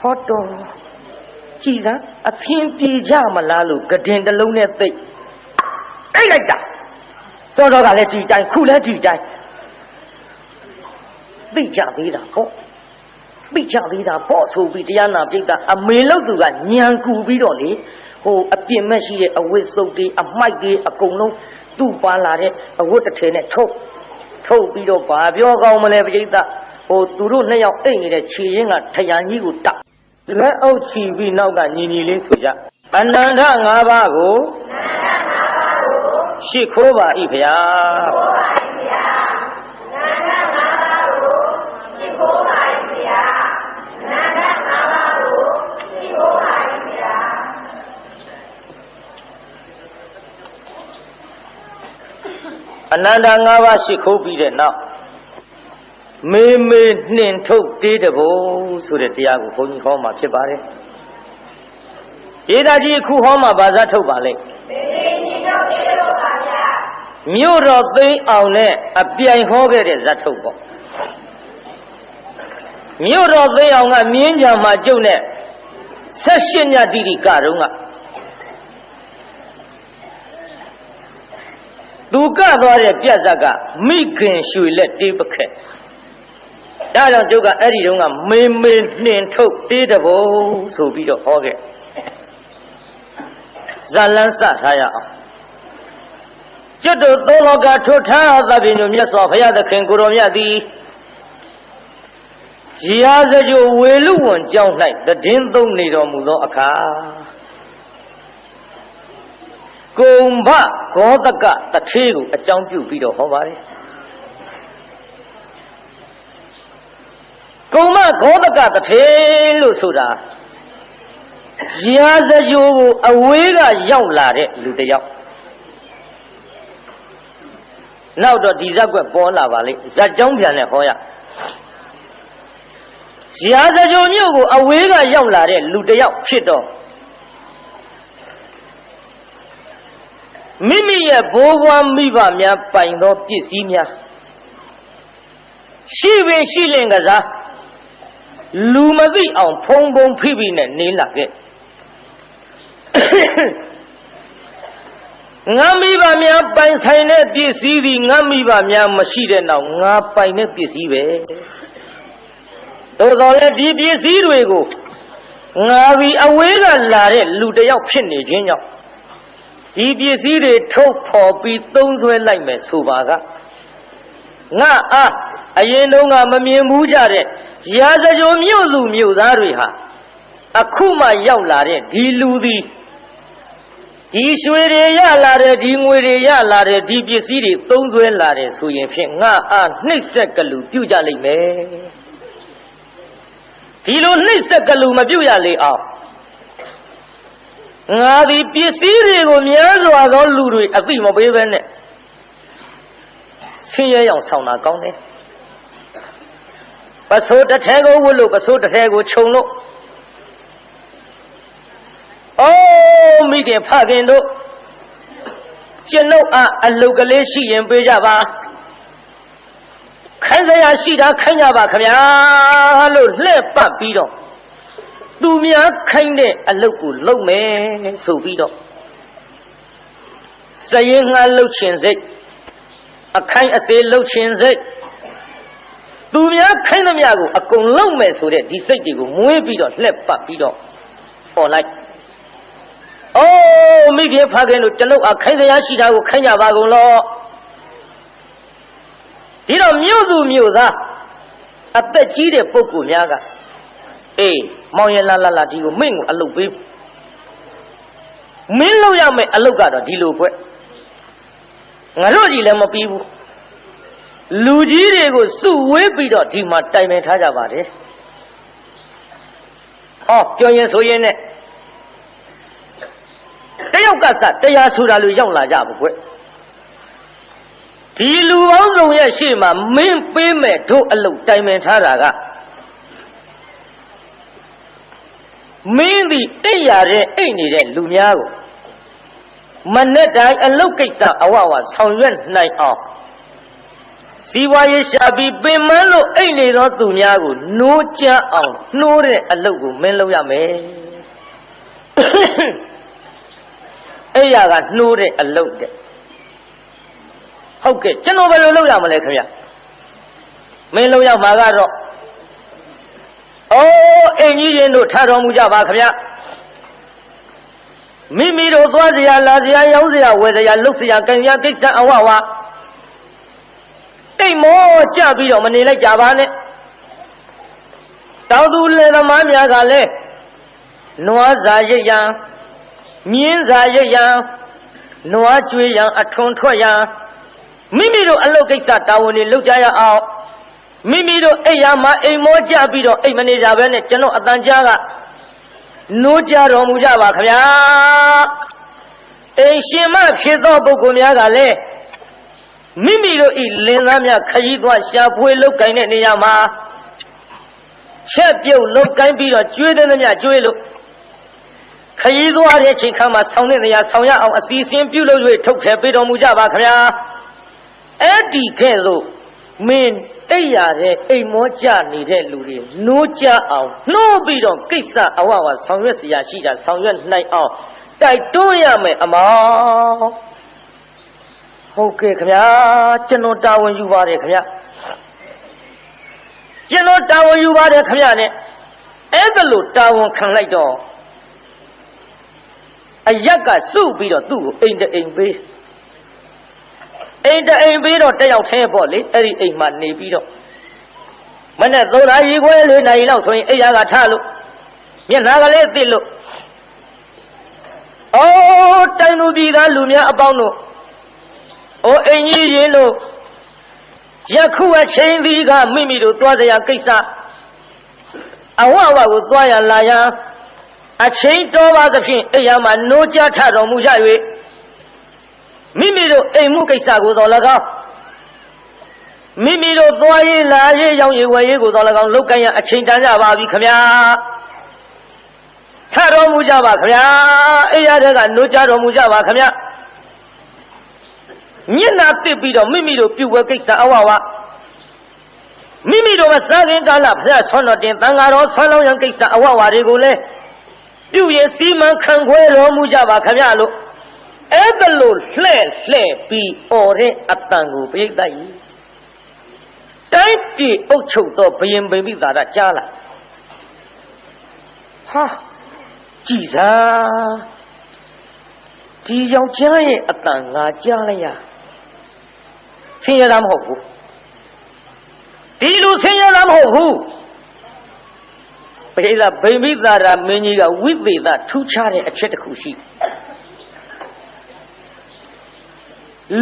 Photo. Chisa, a thin pijama gadin the lone thing. I like that. So I let you die, cool let you die. Bija vida, po. Bija vida, po, so Vidiana Vita, a melo to that Nyanku Vidoli, who appear meshy, a whistle day, a mighty, a cono, two balare, a water train at top. Told Bido Babio Gomalevita, or Turu Neo thing in a chilling at Tayani would tap. Let out TV now that Nini Linsuja. Ananda Navago Shikova Ivia. Ananda Nava Shikobi now. Me Nintok did a bow, so that Tiago Homa Chibare. Yedaji Kuhoma Bazato Valley. Muro they own it, a being hogger is that hobo. Muro they own a Minja Majone, Session Didi Garunga. Duga Dore Piazzaga, Mikin should let deep a cat. I don't joke at Eddie Dunga, me took did a bow, so be the hogger. Zalansa Haya. Judo Dologa to tell the Vinus of the Kanguromia di Giaza you will want John like the Dindo Nido Mudo Aka. Gomba, Godaka, the Chigu, a jump you beat of Hawaii. Goma, Godaka, the tail, Suda. Giaza you away a young lad, Ludea. Now the Dizagua Bola Valley, Zajumbian Hoya. Giaza you away a young lad, Ludea, Chito. Mimi a boa miva mia paino pisimia. She will shilling as a Lumavi on Pongbon Pibin and Nilake. Ngamiba mia by Sine deceiving Ngamiba mia machine now, Nga Pine deceive. Those all let DBC go. Ngavi away a lare, Ludea Pinny, Junior. DBC they told Poppy, those were like me, Subaga. Na I know Mammy Mujare, Yaza Muzu Muzariha. Akuma Yaulare, Diludi. Diswere Yalare, Dimwere Yalare, DBC, those were Lare, Suyin, Na, Nixakalu, Pujali me. Tilo Nixakalu, Mabujali off. The Pisiri will never all Lulu a beam of even. See young Sauna County. But so the Tago will look a sort of Tago Chono. Oh, medium Pagendo. You know, a locality in Bejava. Kaya Shida Kanyaba Kaya, left Papido. Do me a kind a local low man, so be dog. Saying a low chinzet, a kind of say low chinzet. Do me a kind of yago, a con low man, so that this lady will move be dog, left puppy dog. Or like, oh, maybe a pagan to know a kind of Yashida will kind of wagon law. You know, Muza, a pet cheated Poku Yaga. Eh, Moya la la di Ming a look beef. Milo Yame a look at a dilo quick. Nalodi Lama people. Luigi goes so whippy dot him at time and Tajabare. Oh, Joyan Soyene. They have got that, they are Suralu Yala Jab quick. Tilu also Yashima, main payment to a look time and Taraga. Mainly, they are any Lumiago. Manetta, a locate a wawa, sound night off. စီဝါရေးရှာပြီးပင်မလို့အိတ်နေသောသူများကိုနိုးကြအောင်နှိုးတဲ့အလုပ်ကိုမင်းလုပ်ရမယ်အဲ့ရကနှိုးတဲ့အလုပ်တဲ့ဟုတ်ကဲ့ကျွန်တော်ဘယ်လိုလုပ်ရမလဲခင်ဗျမင်းလုပ်ရမှာကတော့အိမ်ကြီးရင်တို့ထားတော်မူကြပါခင်ဗျမိမိတို့သွားစရာလာစရာရောင်းစရာဝယ်စရာလှုပ်စရာကံစရာကိစ္စအဝဝတိတ်မောကြပြီးတော့မနေလိုက်ကြပါနဲ့တောင်သူလယ်သမားများကလည်းနွားစာရိတ်ရန်မြင်းစာရိတ်ရန်နွားကျွေးရန်အထွန်ထွက်ရန်မိမိတို့အလုပ်ကိစ္စတာဝန်တွေလုပ်ကြရအောင်မိမိတို့အိမ်ရမှာအိမ်မောကြပြီးတော့အိမ်မနေကြဘဲနဲ့ကျွန်တော်အတန်ကြားကနိုးကြတော်မူကြပါခင်ဗျာအိမ်ရှင်မဖြစ်သောပုဂ္ဂိုလ်များကလည်းမိမိတို့ဤလင်းသားများခရီးသွားရှာဖွေလုတ်ကိုင်းတဲ့နေရာမှာချက်ပြုတ်လုတ်ကိုင်းပြီးတော့ကျွေးတဲ့များကျွေးလို့ခရီးသွားတဲ့အချိန်ခါမှာဆောင်းတဲ့နေရာဆောင်းရအောင်အစီအစဉ်ပြုလုပ်၍ထုတ်ထည့်ပေးတော်မူကြပါခင်ဗျာအဲ့ဒီကဲ့သို့မင်းအိပ်ရတဲ့အိမ်မောကြနေတဲ့လူတွေနိုးကြအောင်နှိုးပြီးတော့ကိစ္စအဝဝဆောင်ရွက်เสียရှိတာဆောင်ရွက်နိုင်အောင်တိုက်တွန်းရမယ်အမောင်ဟုတ်ကဲ့ခင်ဗျာကျွန်တော်တာဝန်ယူပါတယ်ခင်ဗျာကျွန်တော်တာဝန်ယူပါတယ်ခင်ဗျာနဲ့အဲ့ဒါလို့တာဝန်ခံလိုက်တော့အရက်ကစုပြီးတော့သူ့ကိုအိမ်တအိမ်ပေးအိမ်တအိမ်ပေးတော့တက်ရောက်ထဲပေါ့လေအဲ့ဒီအိမ်မှာနေပြီးတော့မနဲ့သုံးနာရီခွဲ၄နာရီလောက်ဆိုရင်အိမ်ရကထားလို့မျက်နှာကလေးသိလို့တိုင်လူပြည်သားလူများအပေါင်းတို့အိမ်ကြီးရင်တို့ယခုအချိန်ဒီကမိမိတို့သွားစရာကိစ္စအဝဝကိုသွားရလာရအချိန်တော်ပါသဖြင့်အိမ်ရမှာနိုးကြထတော်မူကြ၍မိမိတို့အိမ်မှုကိစ္စကိုတော်၎င်းမိမိတို့သွားရေးလာရေးရောင်းရေးဝယ်ရေးကိုတော်၎င်းလုပ်ကိုင်ရအချိန်တန်ကြပါပြီခင်ဗျာထတော်မူကြပါခင်ဗျာအိမ်ရတဲ့ကနိုးကြတော်မူကြပါခင်ဗျာမျက်နှာတစ်ပြီးတော့မိမိတို့ပြုဝဲကိစ္စအဝဝမိမိတို့ကစားခင်ကာလဖျက်ဆွမ်းတော်တင်တန်ဃာတော်ဆွမ်းလောင်းရန်ကိစ္စအဝဝတွေကိုလည်းပြုရင်စီမံခန့်ခွဲတော်မူကြပါခင်ဗျာလို့အဲ့ဒါလို့လှဲ့ပြီးတဲ့အတန်ကိုပြိတ္တကြီးတိုင်းပြည်အုပ်ချုပ်သောဘယင်ပင်ပိသာရကြားလာဟာကြည်စားဒီယောက်ျားရဲ့အတန်ငါကြားလိုက်ရဆင်းရဲတာမဟုတ်ဘူးဒီလိုဆင်းရဲတာမဟုတ်ဘူးပိဿဗိမိသာရမင်းကြီးကဝိသေသထူးခြားတဲ့အချက်တစ်ခုရှိ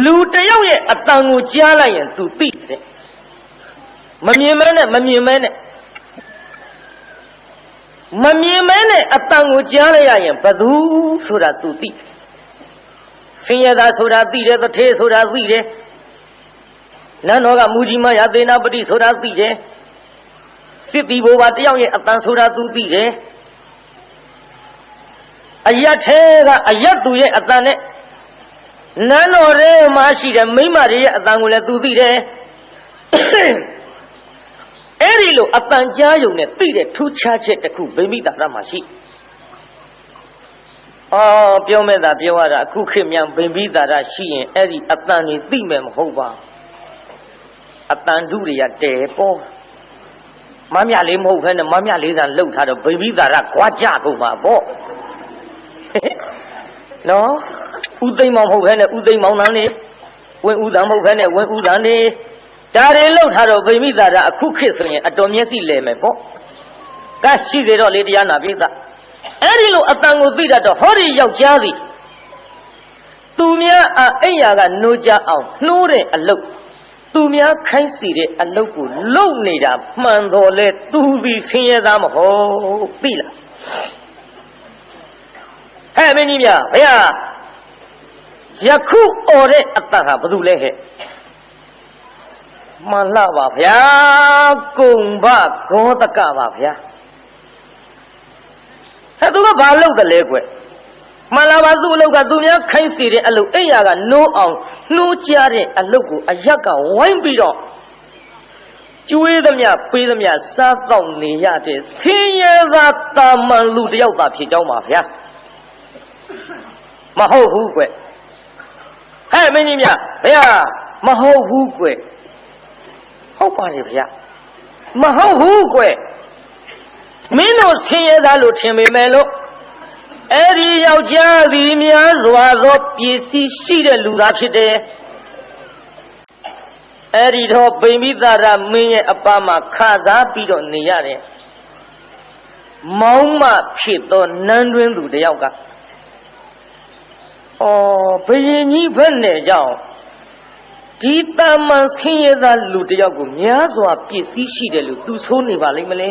လူတယောက်ရဲ့အတန်ကိုကြားလိုက်ရင်သူသိတယ်မမြင်မဲနဲ့အတန်ကိုကြားလိုက်ရရင်ဘသူဆိုတာသူသိဆင်းရဲတာဆိုတာသိတယ်တထေးဆိုတာသိတယ်နန်းတော်ကမူကြီးမရသေနာပတိဆိုတာသိတယ်စစ်တီဘိုးပါတယောက်ရဲ့အတန်ဆိုတာသူသိတယ်အယတ်ထဲကအယတ်သူရဲ့အတန်နဲ့နန်းတော်ထဲမှာရှိတဲ့မိမတွေရဲ့အတန်ကိုလည်းသူသိတယ်အဲ့ဒီလိုအတန်ကြားယုံနဲ့သိတဲ့ထူးခြားချက်တစ်ခုဗိမိတာရမှာရှိပြောမဲ့တာပြောရတာအခုခေတ်မြန်ဗိမိတာရရှိရင်အဲ့ဒီအတန်ကြီးသိမယ်မဟုတ်ပါအတန်ဓုတွေကတဲပေါ်မမြလေးမဟုတ်ခဲနဲ့မမြလေးသာလှုပ်ထားတော့ဗိမိတာရခွာကြကုန်ပါပေါ့နော်ဥသိမ်းမောင်မဟုတ်ခဲနဲ့ဥသိမ်းမောင်တန်းနေဝင်းဥတန်းမဟုတ်ခဲနဲ့ဝင်းဥတန်းနေဒါတွေလှုပ်ထားတော့ဗိမိတာရအခုခေတ်ဆိုရင်အတော်မျက်စိလဲမယ်ပေါ့ကရှိသေးတော့လေတရားနာပိသအဲ့ဒီလိုအတန်ကိုသိတတ်တော့ဟောဒီယောက်ျားသည်သူများအိမ်ယာကနိုးကြအောင်နှိုးတဲ့အလုပ်သူများခိုင်းစီတဲ့အလုပ်ကိုလုပ်နေတာမှန်တော်လဲသူပြီးဆင်းရဲသားမဟုတ်သိလားဟဲ့မင်းကြီးများဘုရားယခုအော်တဲ့အတန်ဟာဘာလို့လဲဟဲ့မှန်လားပါဗျာကုံဘဂောတကပါဗျာအဲ့သူကဘာလုပ်တယ်လဲကွမှန်လားပါသူ့အလုပ်ကသူများခိုင်းစီတဲ့အလုပ်အိယာကနိုးအောင်နှိုးကြတဲ့အလုပ်ကိုအရက်ကဝိုင်းပြီးတော့ ကျွေးသမျှပေးသမျှစားတော့နေရတဲ့ဆင်းရဲသားတာမန်လူတယောက်သာဖြစ်ကြောင်းပါဗျာမဟုတ်ဘူးကွဟဲ့မင်းကြီးများဗျာမဟုတ်ဘူးကွဟုတ်ပါလေဗျာမဟုတ်ဘူးကွမင်းတို့ဆင်းရဲသားလို့ထင်ပေမဲ့လို့အဲ့ဒီယောက်ျားသည်များစွာသောပစ္စည်းရှိတဲ့လူသားဖြစ်တယ်အဲ့ဒီတော့ဗိမိသာရမင်းရဲ့အပမှာခစားပြီးတော့နေရတယ်မောင်းမဖြစ်သောနန်းတွင်သူတယောက်ကဘယင်ကြီးဘက်နဲ့ကြောင့်ဒီတမန်ဆင်းရဲသားလူတယောက်ကိုများစွာပစ္စည်းရှိတယ်လို့သူဆိုးနေပါလိမ့်မလဲ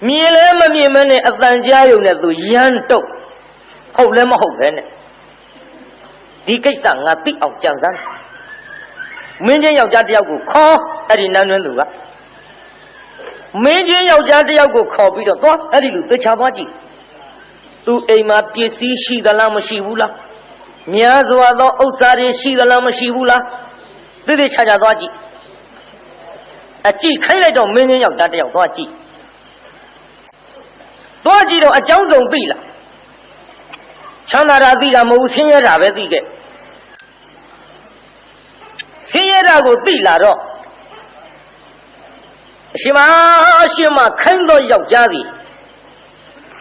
မြင်လဲမမြင်မနဲ့အတန်ကြားရုံနဲ့သူရမ်းတုတ်ဟုတ်လဲမဟုတ်ပဲနဲ့ဒီကိစ္စငါသိအောင်ကြံစမ်းမင်းချင်းယောက်ျားတယောက်ကိုခေါ်အဲ့ဒီနန်းတွင်သူကမင်းချင်းယောက်ျားတယောက်ကိုခေါ်ပြီးတော့သွားအဲ့ဒီလူသေချာသွားကြည့်သူအိမ်မှာပစ္စည်းရှိသလားမရှိဘူးလားများစွာသောဥစ္စာတွေရှိသလားမရှိဘူးလားသေသေးချာချာသွားကြည့်အကြည့်ခိုင်းလိုက်တော့မင်းချင်းယောက်ျားတယောက်သွားကြည့်တော့အကြောင်းစုံသိလားချမ်းသာတာသိတာမဟုတ်ဆင်းရဲတာပဲသိခဲ့ဆင်းရဲတာကိုသိလာတော့အရှင်မခိုင်းသောယောက်ျားသည်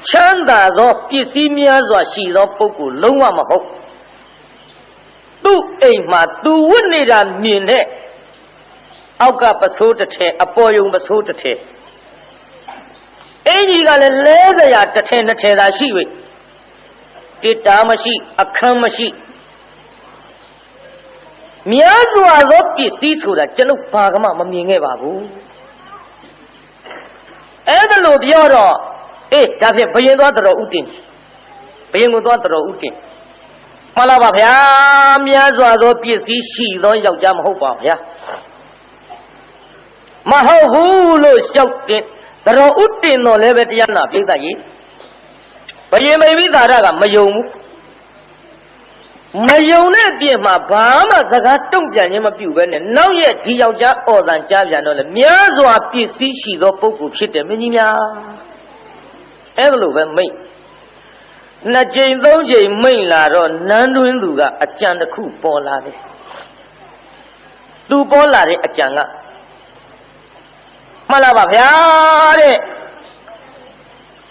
ချမ်းသာသောပစ္စည်းများစွာရှိသောပုဂ္ဂိုလ်လုံးဝမဟုတ်သူ့အိမ်မှာသူဝတ်နေတာမြင်တဲ့အောက်ကပစိုးတစ်ထည်အပေါ်ယုံပစိုးတစ်ထည်အင်းကြီးကလည်းလဲစရာတစ်ထည်နှစ်ထည်သာရှိ၍တိတာမရှိအခမ်းမရှိများစွာသောပစ္စည်းဆိုတာကျွန်ုပ်ဘာကမှမမြင်ခဲ့ပါဘူးအဲ့ဒါလို့ပြောတော့ဒါဖြင့်ဘယင်သွားတော်ဥတင်ဘယင်ကိုသွားတော်ဥတင်မှန်လားပါဗျာများစွာသောပစ္စည်းရှိသောယောက်ျားမဟုတ်ပါဗျာမဟုတ်ဘူးလို့လျှောက်တင်တော်ဥတင်တော့လည်းပဲတရားနာပြိဿကြီးဘယင်မိမိသာရကမယုံဘူးမယုံတဲ့အပြင်မှာဘာမှစကားတုံ့ပြန်ခြင်းမပြုဘဲနဲ့နောက်ရက်ဒီယောက်ျားအော်တန်ကြားပြန်တော့လေများစွာပစ္စည်းရှိသောပုဂ္ဂိုလ်ဖြစ်တယ်မင်းကြီးများအဲ့လိုပဲမိတ်နှစ်ကြိမ်သုံးကြိမ်မိတ်လာတော့နန်းတွင်သူကအကြံတစ်ခုပေါ်လာတယ်သူပေါ်လာတဲ့အကြံကမှန်လားပါဗျာတဲ့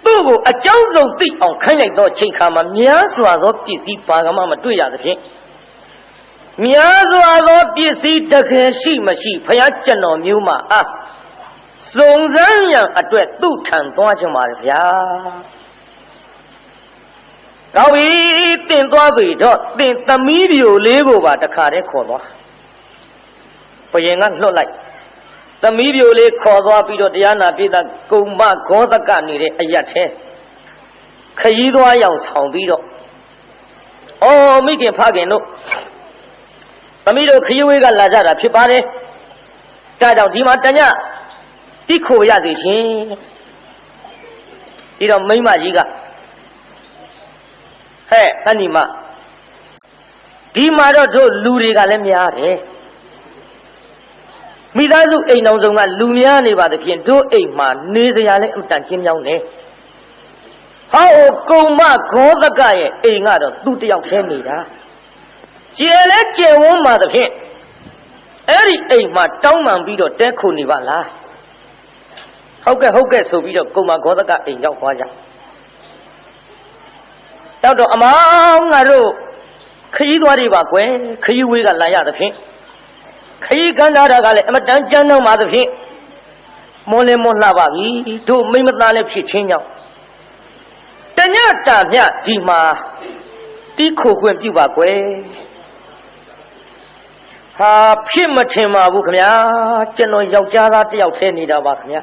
သူ့ကိုအကြောင်းစုံသိအောင်ခိုင်းလိုက်တော့ချိန်ခါမှာများစွာသောပစ္စည်းဘာကမှမတွေ့ရသဖြင့်များစွာသောပစ္စည်းတကယ်ရှိမရှိဖယားကျွန်တော်မျိုးမှာစုံစမ်းရန်အတွက်သူ့ထံသွားကြပါဗျာကောင်းပြီတင်သွားပြီတော့တင်သမီးပြိုလေးကိုပါတခါတည်းခေါ်သွားဘယင်ကလွတ်လိုက်သမီးပြိုလေးခေါ်သွားပြီးတော့တရားနာပိသကုံမဂောသကနေတဲ့အရက်ထဲခရီးသွားရောက်ဆောင်ပြီးတော့မိခင်ဖခင်တို့သမီးတို့ခရီးဝေးကလာကြတာဖြစ်ပါတယ်ဒါကြောင့်ဒီမှာတညတိခိုရသေးရှင်ဒီတော့မိန်းမကြီးကတဏီမဒီမှာတော့တို့လူတွေကလည်းများတယ်မိသားစုအိမ်တော်ဆုံးကလူများနေပါသဖြင့်တို့အိမ်မှာနေစရာလည်းအမတန်ကျဉ်းမြောင်းနေကုံမဂောသကရဲ့အိမ်ကတော့သူ့တယောက်တည်းနေတာကျယ်လဲကျယ်ဝန်းပါသဖြင့်အဲ့ဒီအိမ်မှာတောင်းပန်ပြီးတော့တဲခုနေပါလားဟုတ်ကဲ့ဆိုပြီးတော့ကုံမဂောသကအိမ်ရောက်သွားကြတော့အမောင်ငါတို့ခရီးသွားတွေပါကွယ်ခရီးဝေးကလာရသဖြင့်ခရီးကန်းတာကလည်းအမတန်ကြမ်းတော့ပါသဖြင့်မွန်လည်းမွန်လှပါပြီတို့မိမသားလည်းဖြစ်ချင်းကြောင့်တညတာမြဒီမှာတီးခိုခွင့်ပြုပါကွယ်ဖြစ်မထင်ပါဘူးခင်ဗျာကျွန်တော်ယောက်ျားသားတယောက်ထဲနေတာပါခင်ဗျာ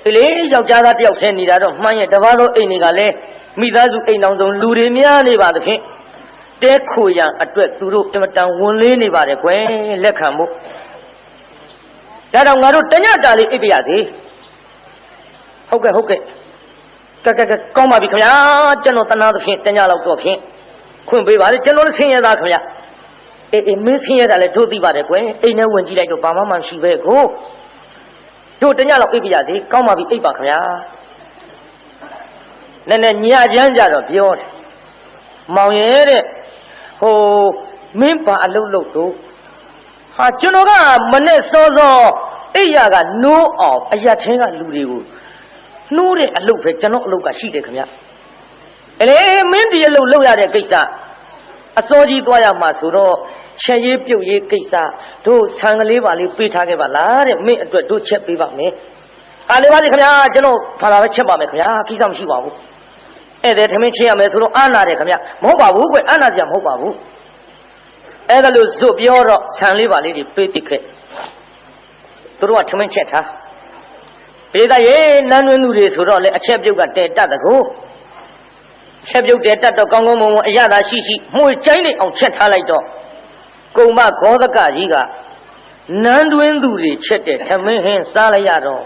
ဒီလေယောက်ျားသားတယောက်ထဲနေတာတော့မှန်ရဲ့တပါးသောအိမ်တွေကလည်းမိသားစုအိမ်တော်ဆုံးလူတွေများနေပါသဖြင့်တဲခိုရန်အတွက်သူတို့အမတန်ဝန်လေးနေပါတယ်ကွယ်လက်ခံဖို့ဒါတော့ငါတို့တညတာလေးအိပ်ပြရစီဟုတ်ကဲ့ကောင်းပါပြီခင်ဗျာကျွန်တော်တနာသဖြင့်တညလောက်တော့ဖြင့်ခွင့်ပေးပါလေကျွန်တော်လည်းဆင်းရဲသားခင်ဗျာ အေးမင်းဆင်းရဲတာလည်းတို့သိပါတယ်ကွယ်အိမ်ထဲဝင်ကြည့်လိုက်တော့ဘာမှမရှိပဲကိုတို့တညလောက်အိပ်ပြရစီကောင်းပါပြီအိပ်ပါခင်ဗျာနည်းနည်းညချမ်းကြတော့ပြောတယ်မောင်ရဲ့တဲ့ဟိုမင်းပါအလုပ်လုပ်တော့ဟာကျွန်တော်ကမနဲ့စောစောအိပ်ရကနိုးအောင်အရက်ချင်းကလူတွေကိုနှိုးတဲ့အလုပ်ပဲကျွန်တော်အလုပ်ကရှိတယ်ခင်ဗျအလေမင်းဒီအလုပ်လုပ်ရတဲ့ကိစ္စအစောကြီးသွားရမှာဆိုတော့ချက်ရေးပြုတ်ရေးကိစ္စတို့ဆံကလေးပါလေးပေးထားခဲ့ပါလားတဲ့မင်းအတွက်တို့ချက်ပေးပါမယ်အားလေးပါလေခင်ဗျာကျွန်တော်ဖာလာပဲချက်ပါမယ်ခင်ဗျာကိစ္စမရှိပါဘူးအဲ့ဒါထမင်းချက်ရမယ်ဆိုတော့အာနာတယ်ခင်ဗျမဟုတ်ပါဘူးကွအာနာကြမဟုတ်ပါဘူးအဲ့ဒါလို့ဇွတ်ပြောတော့ဆံလေးပါလေးတွေပေးတိခဲ့သူတို့ကထမင်းချက်ထားပေးသားရေနန်းတွင်းသူတွေဆိုတော့လေအချက်ပြုတ်ကတဲတတ်တကူချက်ပြုတ်တဲတတ်တော့ကောင်းကောင်းမွန်မွန်အရသာရှိရှိမှုကျိုင်းနေအောင်ချက်ထားလိုက်တော့ကုံမခောသကကြီးကနန်းတွင်းသူတွေချက်တဲ့ထမင်းဟင်းစားလိုက်ရတော့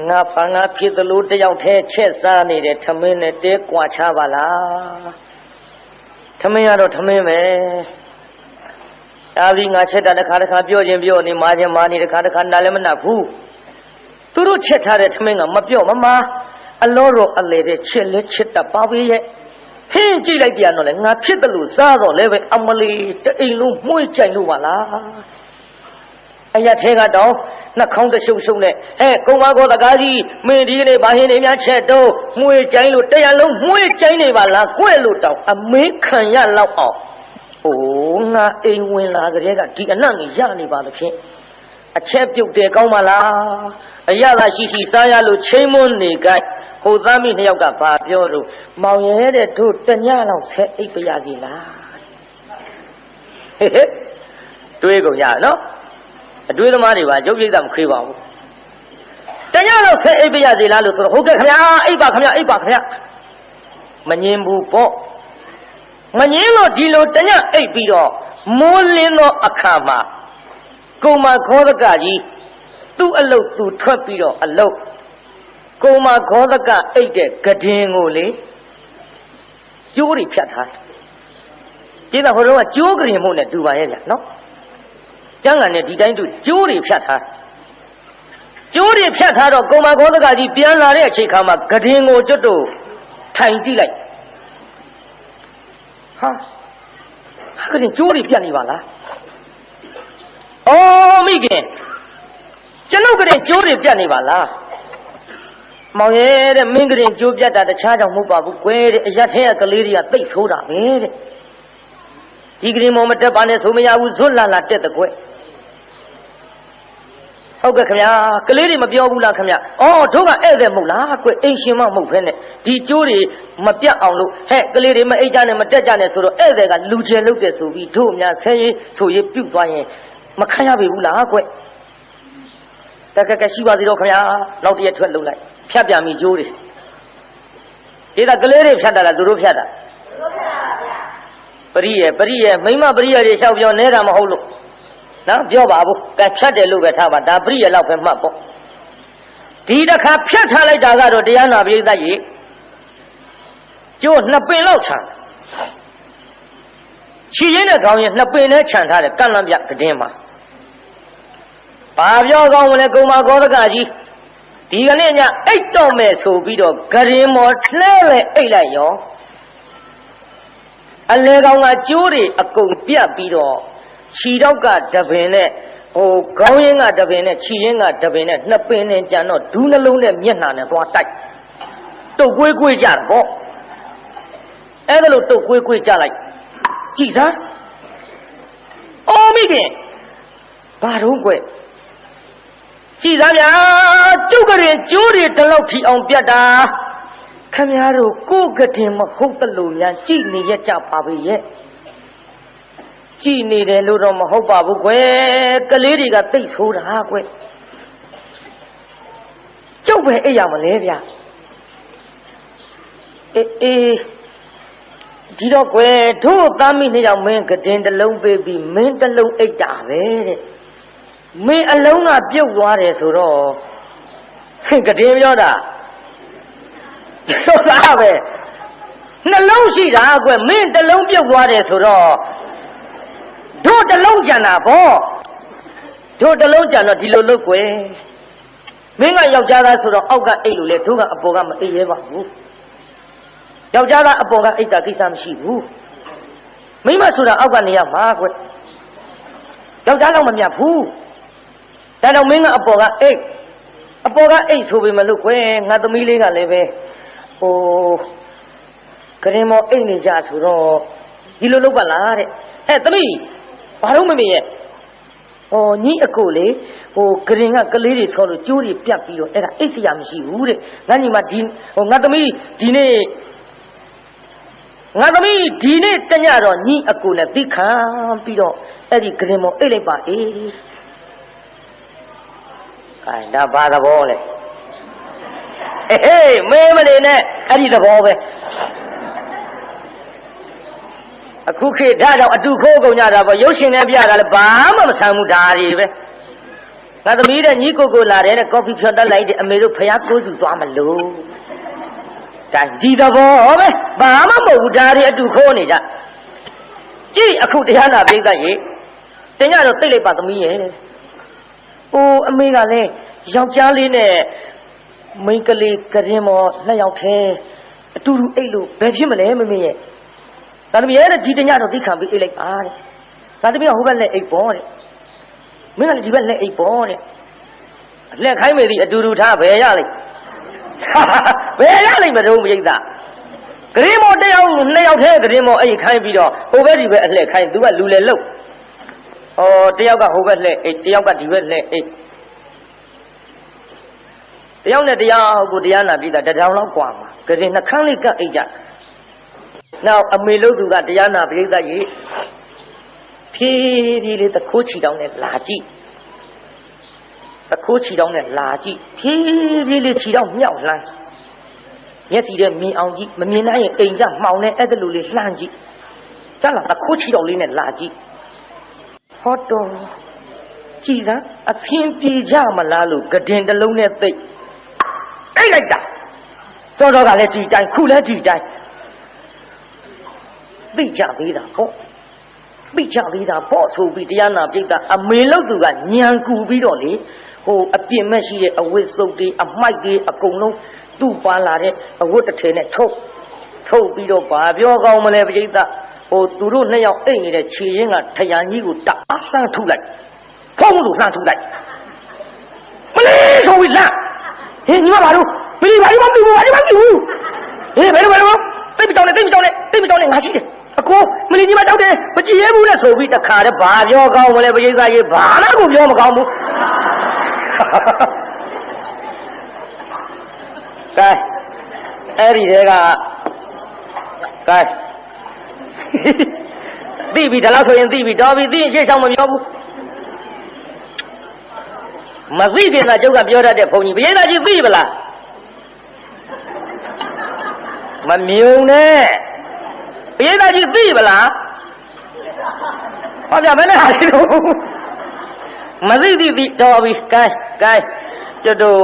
ငါဖန်ငါဖြစ်သလိုတယောက်တည်းချက်စားနေတဲ့ထမင်းနဲ့တဲကွာချပါလားထမင်းကတော့ထမင်းပဲဒါပြီးငါချက်တာတစ်ခါတစ်ခါပြောခြင်းပြောနေမာခြင်းမာနေတစ်ခါတစ်ခါနားလည်းမနှက်ဘူးသူတို့ချက်ထားတဲ့ထမင်းကမပြော့မမာအလောတော်အလေတဲ့ချက်လက်ချက်တပါပဲရဲ့ဟင်းကြည့်လိုက်ပြန်တော့လေငါဖြစ်တယ်လို့စားတော့လည်းပဲအမလီတအိမ်လုံးမှု့ကြိုင်လို့ပါလားအရက်ထဲကတော့နှာခေါင်းတရှုပ်ရှုပ်နဲ့ဟဲ့ကုံမကောတကားကြီးမင်းဒီကနေ့ဘာဟင်းနေများချက်တော့မှု့ကြိုင်လို့တရားလုံးမှု့ကြိုင်နေပါလားကွဲ့လို့တောင်အမေးခံရလောက်အောင်အိုးငါအိမ်ဝင်လာကြတဲ့ကဒီအနံ့ကြီးရနေပါသဖြင့်အချက်ပြုတ်တယ်ကောင်းပါလားအရသာရှိရှိစားရလို့ချိန်မွန်းနေကြဟိုသားမိနှစ်ယောက်ကဘာပြောလို့မောင်ရဲတဲ့တို့တညလောက်ဆက်အိပ်ပြရစီလားဟဲ့တွေးကုန်ရနော်အတွေးသမားတွေပါရုပ်ရိပ်သာမခေးပါဘူးတညလောက်ဆက်အိပ်ပြရစီလားလို့ဆိုတော့ဟုတ်ကဲ့ခင်ဗျာအိပ်ပါခင်ဗျာအိပ်ပါခင်ဗျာမငင်းဘူးပေါ့မငင်းလို့ဒီလိုတညအိပ်ပြီးတော့မိုးလင်းသောအခါမှာကုံမခောသကကြီးသူ့အလုတ်သူထွက်ပြီးတော့အလုတ်ကုံမခောသကအိတ်တဲ့ကဒင်းကိုလေကျိုးတွေဖြတ်ထားတယ်ဒါဟိုတော့ကျိုးကရင်မှုနဲ့တူပါရဲ့ဗျနော်ကျန်းကန်နဲ့ဒီတိုင်းတူကျိုးတွေဖြတ်ထားကျိုးတွေဖြတ်ထားတော့ကုံမခောသကကြီးပြန်လာတဲ့အချိန်ခါမှာကဒင်းကိုကျွတ်တို့ထိုင်ကြည့်လိုက်ဟာကဒင်းကျိုးတွေပြတ်နေပါလားအော်မိခင်ကျွန်ုပ်ကလေးကျိုးတွေပြတ်နေပါလားမောင်ရဲ့တဲ့မင်းကလေးကျိုးပြတ်တာတခြားကြောင့်မဟုတ်ပါဘူးကွယ်တဲ့အရက်ထဲကကလေးတွေကသိပ်ဆိုးတာပဲတဲ့ဒီကလေးမောင်မတက်ပါနဲ့ဆိုမရဘူးဇွတ်လာလာတက်တဲ့ကွယ်ဟုတ်ကဲ့ခင်ဗျာကလေးတွေမပြောဘူးလားခင်ဗျာအော်တို့ကဧည့်သည်မဟုတ်လားကွယ်အိမ်ရှင်မမဟုတ်ဖ ೇನೆ ဒီကျိုးတွေမပြတ်အောင်လို့ဟဲ့ကလေးတွေမအိတ်ကြနဲ့မတက်ကြနဲ့ဆိုတော့ဧည့်သည်ကလူကျယ်လုပ်တယ်ဆိုပြီးတို့အများဆဲရေးဆိုရေးပြုတ်သွားရင်မခံရပြီဘူးလားကွတကယ်ရှိပါသေးတော့ခင်ဗျာနောက်တရက်ထွက်လုံလိုက်ဖြတ်ပြန်ပြီကျိုးတွေဒီကကလေးတွေဖြတ်တာလားသူတို့ဖြတ်တာပရိယေမိမပရိယေတွေလျှောက်ပြောနေတာမဟုတ်လို့နော်ပြောပါဘူးကဖြတ်တယ်လို့ပဲထားပါဒါပရိယေလောက်ပဲမှတ်ပေါ့ဒီတစ်ခါဖြတ်ထားလိုက်တာကတော့တရားနာပရိသတ်ကြီးကျိုးနှစ်ပင်လောက်ခြံခြေရင်းနဲ့ခေါင်းရင်းနှစ်ပင်နဲ့ခြံထားတယ်ကန့်လန့်ပြကတင်းမှာဘာပြောကောင်းမလဲကုံမကောသကကြီးဒီကနေ့ညအိတ်တော့မယ်ဆိုပြီးတော့ဂရင်မော်လှဲလဲအိတ်လိုက်ရောအလဲကောင်ကကျိုးတွေအကုန်ပြတ်ပြီးတော့ခြီတော့ကတပင်နဲ့ဟိုခေါင်းရင်းကတပင်နဲ့ခြီရင်းကတပင်နဲ့နှစ်ပင်နဲ့ကြံတော့ဒူးနှလုံးနဲ့မျက်နှာနဲ့သွားတိုက်တုတ်ကွေးကွေးကြတယ်ပေါ့အဲ့ဒါလို့တုတ်ကွေးကွေးကြလိုက်ကြည်စမ်းအော်မိခင်ဘာတော့ကွကြည်သားများကျုပ်ကရင်ကျိုးတွေတလောက်ထီအောင်ပြတ်တာခမည်းတော်ကိုကတင်မဟုတ်တလို့များကြည်နေရကြပါပဲရဲ့ကြည်နေတယ်လို့တော့မဟုတ်ပါဘူးကွယ်ကလေးတွေကသိပ်ဆိုးတာကွယ်ကျုပ်ပဲအိပ်ရမလဲဗျအေးဒီတော့ကွယ်တို့သားမိနှစ်ယောက်မင်းကတင်တစ်လုံးပေးပြီးမင်းတစ်လုံးအိပ်တာပဲတဲ့မင်းအလုံးကပြုတ်သွားတယ်ဆိုတော့ကတင်းပြောတာပဲ နှလုံးရှိတာကွမင်းတစ်လုံးပြုတ်သွားတယ်ဆိုတော့တို့တစ်လုံးကြံတာပေါ့တို့တစ်လုံးကြံတော့ဒီလိုလုပ်ကွယ်မင်းကယောက်ျားသားဆိုတော့အောက်ကအိတ်လို့လေတို့ကအပေါ်ကမအိတ်ရဲပါဘူးယောက်ျားသားအပေါ်ကအိတ်တာကိစ္စမရှိဘူးမိမဆိုတာအောက်ကနေရမှာကွယောက်ျားတော့မမြတ်ဘူးဒါတော့မင်းကအပေါ်ကအိတ်ဆိုပေမဲ့လို့ကွယ်ငါသမီးလေးကလည်းပဲဟိုကရင်မောအိတ်နေကြဆိုတော့ဒီလိုလုပ်ပါလားတဲ့သမီးဘာလို့မမေ့ရဲ့ဟိုညီအကိုလေဟိုကရင်ကကလေးတွေဆောလို့ကျိုးတွေပြတ်ပြီးတော့အဲ့ဒါအိတ်စရာမရှိဘူးတဲ့ငါညီမဒီဟိုငါသမီးဒီနေ့တညတော့ညီအကိုနဲ့သိခံပြီးတော့အဲ့ဒီကရင်မောအိတ်လိုက်ပါအေးခိုင်ဒါဘာသဘောလဲဟေးမဲမနေနဲ့အဲ့ဒီသဘောပဲအခုခေတ်ဒါတော့အတူခိုးကုန်ကြတာပေါ့ရုပ်ရှင်နဲ့ပြတာလည်းဘာမှမဆန်ဘူးဒါတွေပဲငါသမီးတဲ့ညီကိုလာတယ်တဲ့ကော်ဖီဖြော်တက်လိုက်တဲ့အမေတို့ဖျားကိုးစုသွားမလို့ဒါဒီသဘောပဲဘာမှမဟုတ်ဘူးဒါတွေအတူခိုးနေကြကြည့်အခုတရားနာပိဿရေတင်ကြတော့သိလိုက်ပါသမီးရဲ့အိုးအမေကလည်းယောက်ျားလေးနဲ့မိန်းကလေးကရင်မောနှစ်ယောက်ထဲအတူတူအိတ်လို့ဘယ်ဖြစ်မလဲမမေရဲ့ဒါသမီးရဲ့ဒီတညတော့သိခံပြီးအိတ်လိုက်ပါတဲ့ဒါသမီးကဟိုဘက်လက်အိတ်ပေါ်တဲ့မင်းကလည်းဒီဘက်လက်အိတ်ပေါ်တဲ့လက်ခိုင်းမေသည်အတူတူထားဘယ်ရလိမ့်ဘယ်ရလိမ့်မတော့မိသားကရင်မောတစ်ယောက်နှစ်ယောက်ထဲကရင်မောအိတ်ခိုင်းပြီးတော့ဟိုဘက်ဒီဘက်အလှည့်ခိုင်းသူကလူလေလုတ်တယောက်ကဟိုဘက်လှည့်အိတ်တယောက်ကဒီဘက်လှည့်အိတ်တယောက်နဲ့တရားကိုတရားနာပြီးတာတထောင်လောက်กว่าမှာကရင်နှခမ်းလေးကပ်အိတ်ကြနောက်အမေလို့သူကတရားနာပရိသတ်ကြီးဖြည်းဖြည်းလေးတခိုးချီတောင်းနဲ့လာကြည့်တခိုးချီတောင်းနဲ့လာကြည့်ဖြည်းဖြည်းလေးချီတောင်းမြောက်လှမ်းမျက်စီထဲမြင်အောင်ကြည့်မမြင်နိုင်ရင်အိမ်ကြမှောင်နဲ့အဲ့ဒါလိုလေးလှမ်းကြည့်ကျလာတခိုးချီတောင်းလေးနဲ့လာကြည့်ဟောတော်ကြည်စမ်းအဖင်ပြေကြမလားလို့ကဒင်တစ်လုံးနဲ့သိအိတ်လိုက်တာစောစောကလည်းဒီတိုင်းခုလည်းဒီတိုင်းသိကြသေးတာပေါ့ဆိုပြီးတရားနာပိဋကအမေလို့သူကညံကူပြီးတော့လေဟိုအပြင်းမဲ့ရှိတဲ့အဝတ်စုပ်တွေအမိုက်တွေအကုန်လုံးသူ့ပါလာတဲ့အဝတ်တစ်ထည်နဲ့ထုတ်ပြီးတော့ဘာပြောကောင်းမလဲပိဋကဟိုသူတို့နှစ်ယောက်အိတ်နေတဲ့ခြေရင်းကထရန်ကြီးကိုတအားလှမ်းထုလိုက်ဖုံးလို့လှမ်းထုလိုက်မလေးဆိုပြီးလှမ်းဟင်းညီမဘာလို့မလီဘာလို့မပြဘူးဘာလို့မပြဘူးဟေးဘယ်လိုတိတ်မကြောက်နဲ့ငါရှိတယ်အကိုမလီညီမတောက်တယ်မကြည့်ရဘူးလဲဆိုပြီးတခါတည်းဘာပြောကောင်းမလဲပရိသတ်ကြီးဘာမှကိုပြောမကောင်းဘူးကဲအဲ့ဒီတဲကကဲသိပြီဒါလို့ဆိုရင်သိပြီတော်ပြီသိရင်ရှေ့ဆောင်မပြောဘူးမသိခင်ကကျုပ်ကပြောတတ်တဲ့ဘုန်းကြီးပရိသတ်ကြီးသိပလားမမြုံနဲ့ပရိသတ်ကြီးသိပလားဟောပြဘယ်နဲ့ဟာရှိလို့မသိတော်ပြီကဲကျွတ်တို့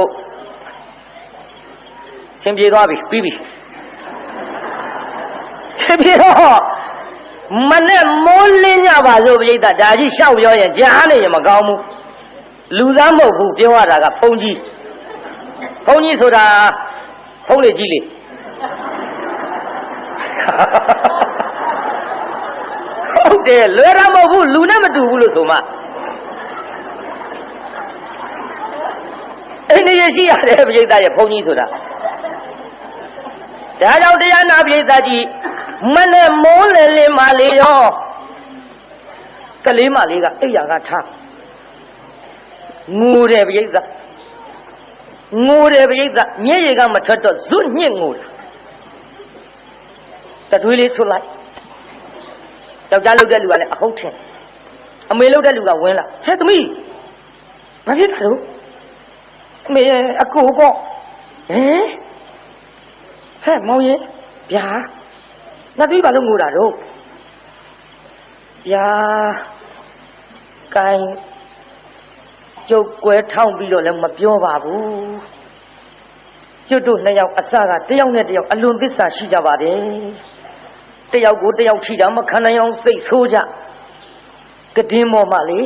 ဆင်ပြေသွားပြီပြီးပြီဆင်ပြေတော့မနဲ့မိုးလင်းကြပါစို့ပရိသတ်ဒါကြီးရှောက်ပြောရင်ကြားနေရင်မကောင်းဘူးလူသားမဟုတ်ဘူးပြောရတာကဘုန်းကြီးဆိုတာဖုံးလေကြီးလေဟုတ်တယ်လွယ်တာမဟုတ်ဘူးလူနဲ့မတူဘူးလို့ဆိုမှအိန္ဒိယရှိရတယ်ပရိသတ်ရဲ့ဘုန်းကြီးဆိုတာဒါကြောင့်တရားနာပရိသတ်ကြီးမနဲ့မိုးလေလေမလေးရောကလေးမလေးကအိယာကထားငိုတယ်ပရိသတ်မျက်ရည်ကမထွက်တော့ဇွတ်ညှစ်ငိုတာတတွေးလေးဆွလိုက်ယောက်ျားလုပ်တဲ့လူကလည်းအဟုတ်ထင်အမေလုပ်တဲ့လူကဝင်လာဟဲ့သမီးဘာဖြစ်လဲအမေအကိုပေါ့ဟဲ့မောင်ရဲ့ဗျာငါသမီးဘာလို့ငိုတာတော့ဗျာကိုင်းကျုပ်ကွဲထောင်းပြီးတော့လည်းမပြောပါဘူး ကျွတ်တို့နှစ်ယောက်အစကတယောက်နဲ့တယောက်အလွန်သစ္စာရှိကြပါတယ်တယောက်ကိုတယောက်ထိတာမခံနိုင်အောင်စိတ်ဆိုးကြကတင်းမော်မှလေ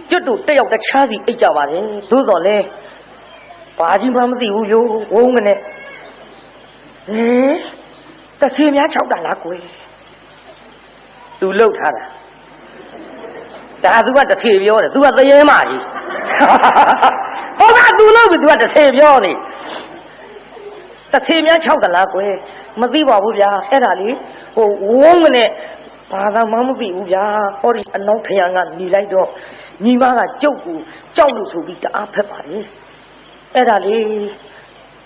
ကျွတ်တို့တယောက်တခြားစီအိတ်ကြပါတယ်သို့တော်လဲဘာကြီးမှမသိဘူးယောဝုန်းကနေတဆေများ၆တာလားကွယ်သူလှုပ်ထားတာဒါသူကတဆေပြောတယ်သူကသရဲမကြီးဟောကသူလှုပ်ပြီသူကတဆေပြောနေတဆေများ၆တာလားကွယ်မသိပါဘူးဗျာအဲ့ဒါလေဟိုဝုန်းကနေဘာသာမှမသိဘူးဗျာဟောဒီအနောက်ထရံကနေလိုက်တော့ညီမကကြုတ်ကိုကြောက်လို့ဆိုပြီးတအားဖက်ပါလေအဲ့ဒါလေ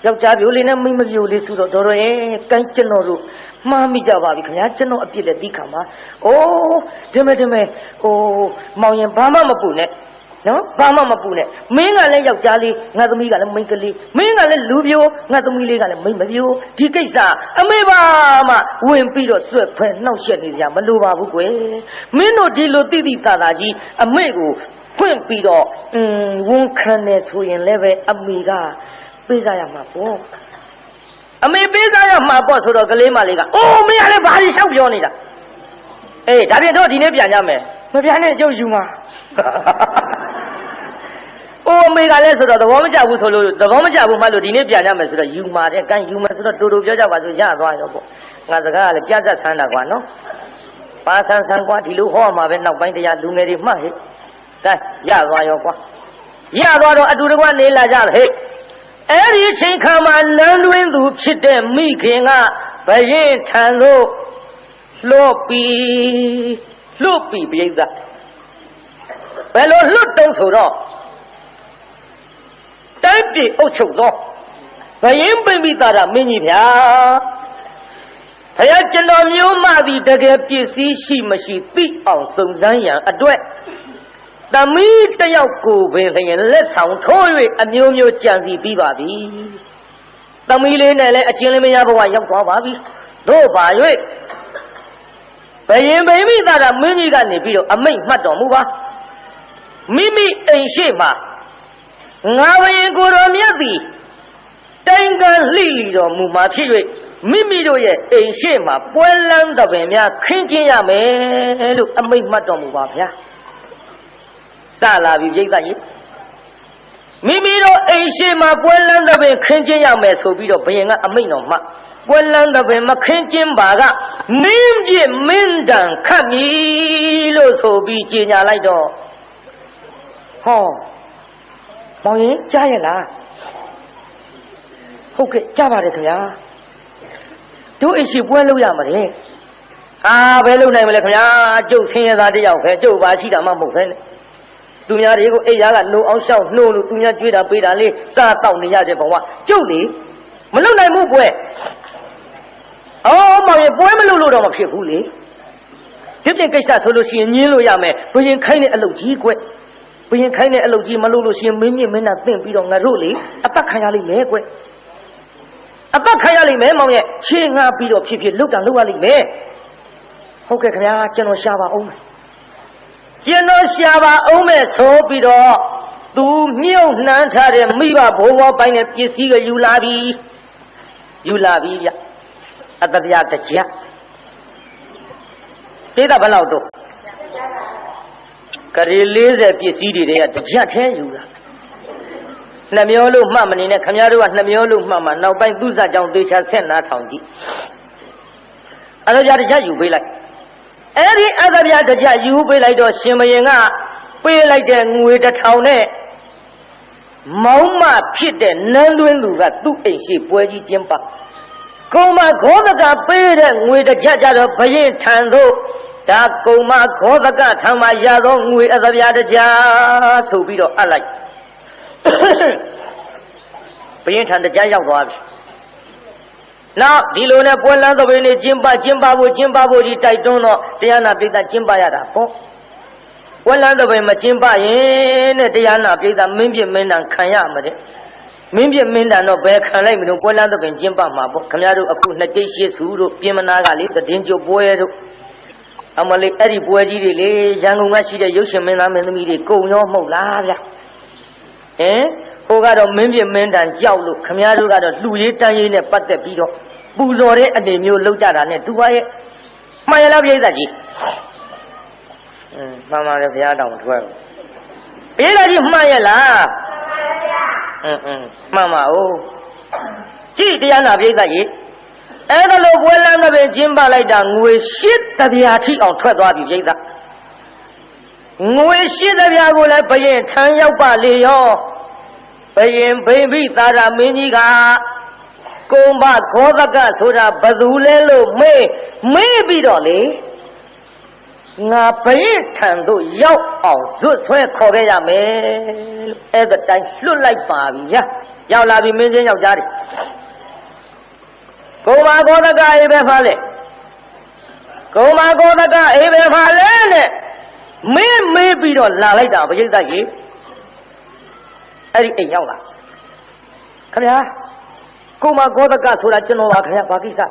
ယောက်ျားပြိုလေးနဲ့မိန်းမပြိုလေးဆိုတော့တော်တော်ရဲ့ကိုင်းကျွန်တော်တို့မှားမိကြပါပြီခင်ဗျာကျွန်တော်အပြစ်လည်းသိခံပါအိုးဒီမဲ့ဟိုမောင်ရင်ဘာမှမပူနဲ့နော်ဘာမှမပူနဲ့မင်းကလည်းယောက်ျားလေးငါသမီးကလည်းမိန်းကလေးမင်းကလည်းလူပြိုငါသမီးလေးကလည်းမိန်းမပြိုဒီကိစ္စအမေပါမှဝင်ပြီးတော့ဆွဲခွဲနှောက်ယှက်နေကြမလိုပါဘူးကွယ်မင်းတို့ဒီလိုတိတိသာသာကြီးအမေကိုဖွင့်ပြီးတော့ဝန်ခံနေဆိုရင်လည်းပဲအမေကပေးစားရမှာပေါ့အမေပေးစားရမှာပေါ့ဆိုတော့ကလေးမလေးကအိုးမင်းကလည်းဘာကြီးလျှောက်ပြောနေတာအေးဒါပြင်တော့ဒီနေ့ပြန်ကြမယ်မပြန်နဲ့ကျုပ်ယူမှာအိုးအမေကလည်းဆိုတော့သဘောမကျဘူးဆိုလို့သဘောမကျဘူးမှလို့ဒီနေ့ပြန်ကြမယ်ဆိုတော့ယူမှာတဲ့ကန်ယူမယ်ဆိုတော့တူတူပြောကြပါဆိုရသွားရောပေါ့ငါစကားကလည်းပြတ်သက်ဆန်းတာကွာနော်ပါဆန်းဆန်းကွာဒီလိုဟောမှာပဲနောက်ပိုင်းတရားလူငယ်တွေမှတ်ဟဲ့ကဲရသွားရောကွာရသွားတော့အတူတကွနေလာကြတယ်ဟဲ့အဲ့ဒီချိန်ခါမှာနန်းတွင်သူဖြစ်တဲ့မိခင်ကဘရင်ထံသို့လွတ်ပြီးပြိဿဘယ်လိုလွတ်တုံးဆိုတော့တိုင်းပြည်အုပ်ချုပ်သောဘရင်ပိမိတာရမင်းကြီးဗျာဘုရားကျွန်တော်မျိုးမှသည်တကယ်ပစ္စည်းရှိမရှိသိအောင်စုံစမ်းရန်အတွက်သမီးတယောက်ကိုပင်လျင်လက်ဆောင်ထိုး၍အမျိုးမျိုးကြံစီပြီးပါပြီသမီးလေးနဲ့လည်းအချင်းလေးမရဘဝရောက်သွားပါပြီတို့ပါ၍ဘယင်ပိမိသာရမင်းကြီးကနေပြီးတော့အမိန့်မှတ်တော်မူပါမိမိအိမ်ရှိမှငါဘယင်ကိုယ်တော်မြတ်သည်တိုင်ကန်လှိလီတော်မူမှာဖြစ်၍မိမိတို့ရဲ့အိမ်ရှိမှပွဲလန်းသဘင်များခင်းကျင်းရမယ်လို့အမိန့်မှတ်တော်မူပါဗျာစလာပြီပြိဿကြီးမိမိတို့အိမ်ရှိမှာပွဲလန်းသဘင်ခင်းကျင်းရမယ်ဆိုပြီးတော့ဘုရင်ကအမိန့်တော်မှပွဲလန်းသဘင်မခင်းကျင်းပါကမင်းပြစ်မင်းတန်ခတ်မည်လို့ဆိုပြီးကြေညာလိုက်တော့ဟောမောင်ရင်ကြားရလားဟုတ်ကဲ့ကြားပါတယ်ခင်ဗျာတို့အိမ်ရှိပွဲလုပ်ရမှာလေဘယ်လုပ်နိုင်မလဲခင်ဗျာကျုပ်ဆင်းရဲသားတယောက်ပဲကျုပ်ပါရှိတာမှမဟုတ်ပဲနဲ့သူများတွေကိုအိယားကနှုံအောင်ရှောက်နှိုးလို့သူများကြွေးတာပေးတာလေးစားတောက်နေရတဲ့ဘဝကျုပ်လေမလုပ်နိုင်ဘူးပွဲမောင်ရင်ပွဲမလုပ်လို့တော့မဖြစ်ဘူးလေဒီပြင်ကိစ္စဆိုလို့ရှိရင်ညင်းလို့ရမယ်ဘုရင်ခိုင်းတဲ့အလုပ်ကြီးကွဘုရင်ခိုင်းတဲ့အလုပ်ကြီးမလုပ်လို့ရှိရင်မင်းမြင့်မင်းနာသင့်ပြီးတော့ငါတို့လေအသက်ခံရလိမ့်မယ်ကွအသက်ခံရလိမ့်မယ်မောင်ရဲ့ခြေငါပြီးတော့ဖြစ်လုတ်တာလုတ်ရလိမ့်မယ်ဟုတ်ကဲ့ခင်ဗျာကျွန်တော်ရှာပါအောင်ကျွန်တော်ရှာပါအောင်မဲ့ဆိုပြီးတော့သူမြုပ်နှမ်းထားတဲ့မိဘဘိုးဘွားပိုင်းနဲ့ပစ္စည်းကိုယူလာပြီဗျအတပြားတစ်ကြတိတာဘယ်လောက်တော့ကလေး40ပစ္စည်းတွေကတစ်ကြထဲယူလာနှမျောလို့မှတ်မနေနဲ့ခင်ဗျားတို့ကနှမျောလို့မှတ်မှာနောက်ပိုင်းသူ့စကြောင့်သေချာဆက်နာထောင်ကြည့်အဲ့ဒါကြတစ်ကြယူပေးလိုက်အဲ့ဒီအတပြားတစ်ကြယူပေးလိုက်တော့ရှင်မယင်ကပေးလိုက်တဲ့ငွေ1000နဲ့မောင်းမဖြစ်တဲ့နန်းသွင်းသူကသူ့အိမ်ရှိပွဲကြီးကျင်းပကုံမခောသကပေးတဲ့ငွေတစ်ကြကြတော့ဘရင်ထံသို့ဒါကုံမခောသကထံမှာရသောငွေအတပြားတစ်ကြဆိုပြီးတော့အပ်လိုက်ဘရင်ထံတစ်ကြရောက်သွားပြီနောက်ဒီလိုနဲ့ပွဲလန်းသဘင်နေကျင်းပဖို့ဒီတိုက်တွန်းတော့တရားနာပိဋကကျင်းပရတာပေါ့ပွဲလန်းသဘင်မကျင်းပရင်တဲ့တရားနာပိဋကမင်းပြမင်းတန်ခံရမှာတဲ့မင်းပြမင်းတန်တော့ဘယ်ခံလိုက်မလို့ပွဲလန်းသဘင်ကျင်းပမှာပေါ့ခင်ဗျားတို့အခု2ကြိတ်ရှစ်စုတို့ပြင်မနာကလေသတင်းကြိုပွဲတို့အမလေးအဲ့ဒီပွဲကြီးတွေလေရန်ကုန်ကရှိတဲ့ရုပ်ရှင်မင်းသားမင်းသမီးတွေကုံရောမဟုတ်လားဗျဟင်ဟ ဟိုကတော့မင်းပြမင်းတန်ကြောက်လို့ခမည်းတော်ကတော့လူရေးတန်းရေးနဲ့ပတ်သက်ပြီးတော့ပူဇော်တဲ့အနေမျိုးလောက်ကြတာနဲ့သူပါရဲ့မှန်ရလားပြိဿကြီးမှန်ပါတယ်ဘုရားတောင်ထွက်ပြိဿကြီးမှန်ရလားမှန်ပါဦးကြည့်တရားနာပြိဿကြီးအဲ့ဒါလို့ပွဲလမ်းတစ်ပင်ကျင်းပလိုက်တာငွေ8တပြားထိအောင်ထွက်သွားပြီပြိဿငွေ8တပြားကိုလည်းဘယင်ထမ်းရောက်ပါလေရောဘယင်ဘိမ့်ပိသာရမင်းကြီးကကုံဘခောသကဆိုတာဘသူလဲလို့မေးပြီးတော့လေငါဘယင်ထံသို့ရောက်အောင်ဇွတ်ဆွဲခေါ်ခဲ့ရမယ်လို့အဲ့ဒါတိုင်းလွတ်လိုက်ပါပြီဗျာရောက်လာပြီမင်းချင်းယောက်ျားတွေကုံဘခောသကအေးပဲဖားလေကုံဘခောသကအေးပဲဖားလေနဲ့မေးပြီးတော့လာလိုက်တာပရိသတ်ကြီးအဲ့ဒီအိမ်ရောက်လာခင်ဗျာကိုမဂောဒကဆိုတာကျွန်တော်ပါခင်ဗျာဘာကိစ္စ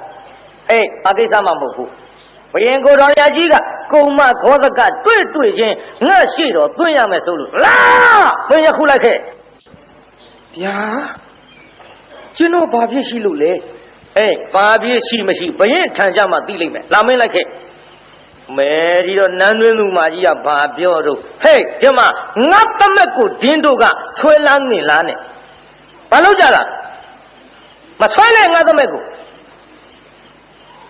အေးဘာကိစ္စမှမဟုတ်ဘူးဘယင်ကိုတော်ရကြီးကကိုမဂောဒကတွေ့ချင်းငါရှိတော့သွင်းရမယ်ဆိုလို့လာမင်းရခုလိုက်ခဲ့ဗျာကျွန်တော်ဘာဖြစ်ရှိလို့လဲအေးဘာဖြစ်ရှိမရှိဘယင်ထံကြမှသိလိမ့်မယ်လာမင်းလိုက်ခဲ့မဲဒီတော့နန်းတွင်းလူမကြီးကဘာပြောတော့ဟဲ့ဒီမှာငါတမက်ကိုဒင်းတို့ကဆွဲလန်းနေလားနဲ့ဘာလို့ကြတာမဆွဲလဲငါတမက်ကို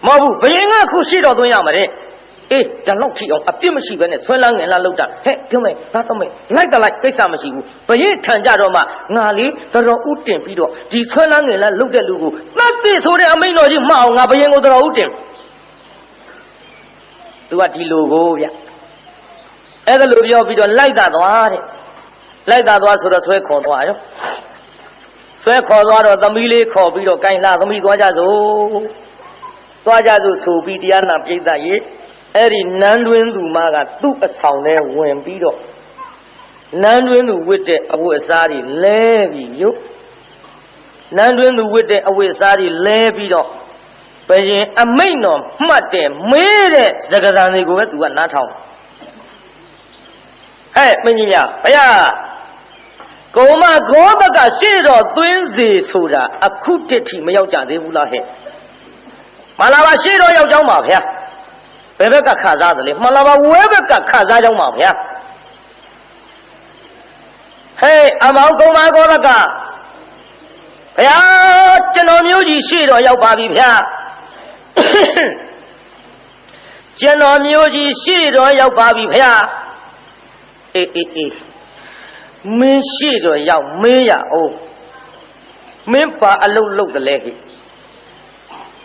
မဟုတ်ဘူးဘယင်ကခုရှိတော်သွင်းရမှာတဲ့အေးဒါလောက်ထိအောင်အပြစ်မရှိဘဲနဲ့ဆွဲလန်းငင်လာလောက်တာဟဲ့ဒီမဲ့ငါတမက်လိုက်တလိုက်ကိစ္စမရှိဘူးဘယင်ထံကြတော့မှငါလေးတော်တော်ဥတင်ပြီးတော့ဒီဆွဲလန်းငင်လာလောက်တဲ့လူကိုသတ်သိဆိုတဲ့အမိန့်တော်ကြီးမှအောင်ငါဘယင်ကိုတော်တော်ဥတင်သူကဒီလိုကိုဗျအဲ့ဒါလိုပြောပြီးတော့လိုက်တာသွားတဲ့လိုက်တာသွားဆိုတော့ဆွဲခေါ်သွားရောဆွဲခေါ်သွားတော့သမီးလေးခေါ်ပြီးတော့ကိုင်လာသမီးသွားကြစို့ဆိုပြီးတရားနာပြိဿရေအဲ့ဒီနန်းတွင်းသူမကသူ့အဆောင်ထဲဝင်ပြီးတော့နန်းတွင်းသူဝတ်တဲ့အဝတ်အစားတွေလဲပြီးရုပ်နန်းတွင်းသူဝတ်တဲ့အဝတ်အစားတွေလဲပြီးတော့ဘယင်အမိန့်တော်မှတ်တယ်မေးတဲ့စကားသံတွေကိုပဲသူကနားထောင်ဟဲ့မင်းကြီးများဘုရားကုံမဂောဘကရှေ့တော်သွင်းစီဆိုတာအခုတည်းထိမရောက်ကြသေးဘူးလားဟဲ့မလာပါရှေ့တော်ရောက်ကြောင်းပါဗျာဘယ်ဘက်ကခါစားသလဲမလာပါဝဲဘက်ကခါစားကြောင်းပါဗျာဟဲ့အမောင်ကုံမဂောဘကဘုရားကျွန်တော်မျိုးကြီးရှေ့တော်ရောက်ပါပြီဗျာကျွန်တော်မျိုးကြီးရှေ့တော်ရောက်ပါပြီဗျာအေးမင်းရှေ့တော်ရောက်မင်းရအောင်မင်းပါအလုတ်လုတ်တယ်လေဟိ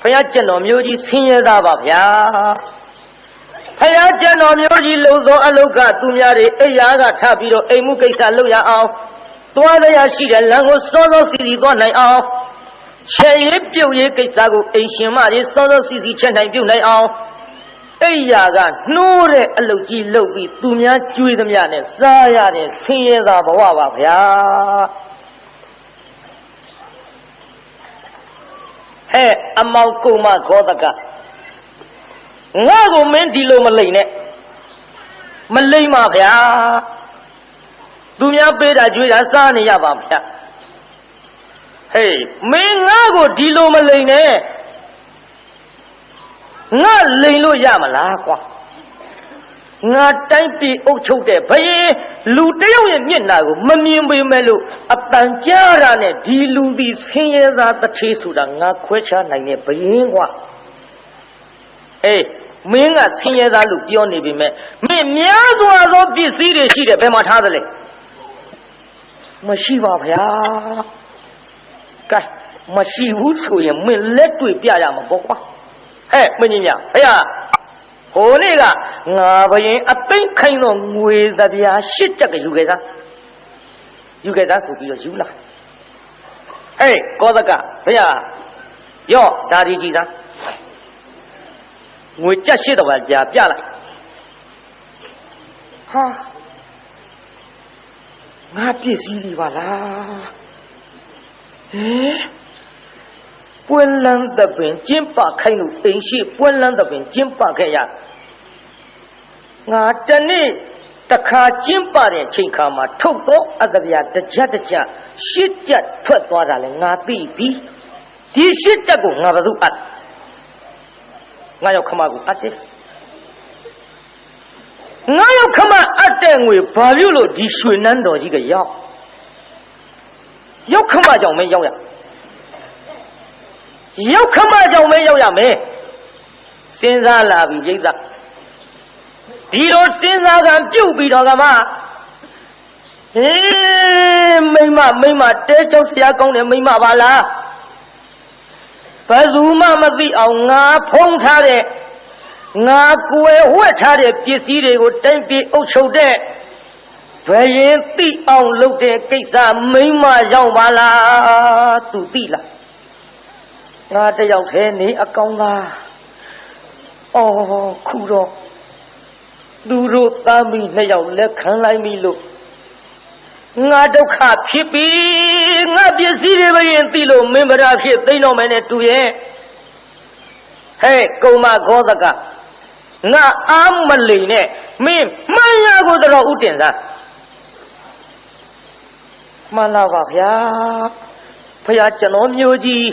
ဘုရားကျွန်တော်မျိုးကြီးဆင်းရဲသားပါဗျာဘုရားကျွန်တော်မျိုးကြီးလုံသောအလုတ်ကသူများတွေအိယာကထပြီးတော့အိမ်မှုကိစ္စလုပ်ရအောင်သွားရရှိတဲ့လမ်းကိုစောစောစီစီသွားနိုင်အောင်ချဲရည်ပြုတ်ရည်ကိစ္စကိုအိမ်ရှင်မတွေစောစောစီစီချက်နိုင်ပြုတ်နိုင်အောင်အိယာကနှိုးတဲ့အလုတ်ကြီးလုပ်ပြီးသူများကျွေးသမျှနဲ့စားရတဲ့ဆင်းရဲသားဘဝပါဗျာဟဲ့အမောင်ကုံမဂောတကငါ့ကိုမင်းဒီလိုမလိမ့်နဲ့မလိမ့်ပါဗျာသူများပေးတာကျွေးတာစားနေရပါဗျာဟေးမင်းငါ့ကိုဒီလိုမလိမ့်နဲ့ငါလိမ့်လို့ရမလားကွာငါတိုင်းပြည်အုပ်ချုပ်တဲ့ဘယင်လူတယောက်ရဲ့မျက်နှာကိုမမြင်ပေမဲ့လို့အပန်ကြားရတဲ့ဒီလူဒီဆင်းရဲသားတစ်ထေးဆိုတာငါခွဲခြားနိုင်တဲ့ဘယင်ကွာအေးမင်းကဆင်းရဲသားလို့ပြောနေပေမဲ့မင်းများစွာသောပစ္စည်းတွေရှိတယ်ဘယ်မှာထားသလဲမရှိပါဗျာကဲမရှိဘူးဆိုရင်မင်းလက်တွေ့ပြရမှာပေါ့ကွာဟဲ့မင်းကြီးများဘုရားဟိုနေ့ကငါဘယင်အသိမ့်ခိုင်းတော့ငွေသပြား8ကျပ်ကယူခဲ့သားဆိုပြီးတော့ယူလာဟေးကောသကဘုရားရော့ဒါဒီကြည်သားငွေကျပ်8တော့ကြာပြလိုက်ဟာငါပစ္စည်းတွေပါလားဟဲ့ပွင့်လန်းတဲ့ပင်ကျင်းပခိုင်းလို့အိမ်ရှိပွင့်လန်းတဲ့ပင်ကျင်းပခဲ့ရငါတနေ့တ ခါကျင်းပတဲ့ချိန်ခါမှာထုတ်သောအတဗျာတစ်ချက်တစ်ချက်ရှစ်ချက်ထွက်သွားတာလဲငါသိပြီဒီရှစ်ချက်ကိုငါဘယ်သူအပ်ငါရောက်ခမကိုအပ်တယ်ငါရောက်ခမအပ်တဲ့ငွေဘာဖြစ်လို့ဒီရွှေနန်းတော်ကြီးကရောက်ခမကြောင့်မရောက်ရရောက်ခမကြောင့်မရောက်ရမယ်စဉ်းစားလာပြီပြိဿဒီလိုစဉ်းစားကံပြုတ်ပြီးတော့ကမမိမတဲကျောက်ဆရာကောင်းတယ်မိမပါလားဘယ်သူမှမသိအောင်ငါဖုံးထားတဲ့ငါကိုယ်ဝှက်ထားတဲ့ပစ္စည်းတွေကိုတိုင်းပြည်အုပ်ချုပ်တဲ့ဘယ်ရင်သိအောင်လုပ်တဲ့ကိစ္စမိမရောက်ပါလားသူသိလားငါတယောက်တည်းနေအကောင်းလားအော်ခုတော့သူတို့သားမိနှစ်ယောက်လက်ခံလိုက်ပြီလို့ငါဒုက္ခဖြစ်ပြီငါပစ္စည်းတွေဘရင်သိလို့မင်းမရာဖြစ်သိတော့မယ်နဲ့တူရဲ့ဟဲ့ကုမဂောသကငါအာမလိန်နဲ့မင်းမှန်ရကိုတော့ဥတင်သားမှန်လားပါဗျာဖယားကျွန်တော်မျိုးကြီး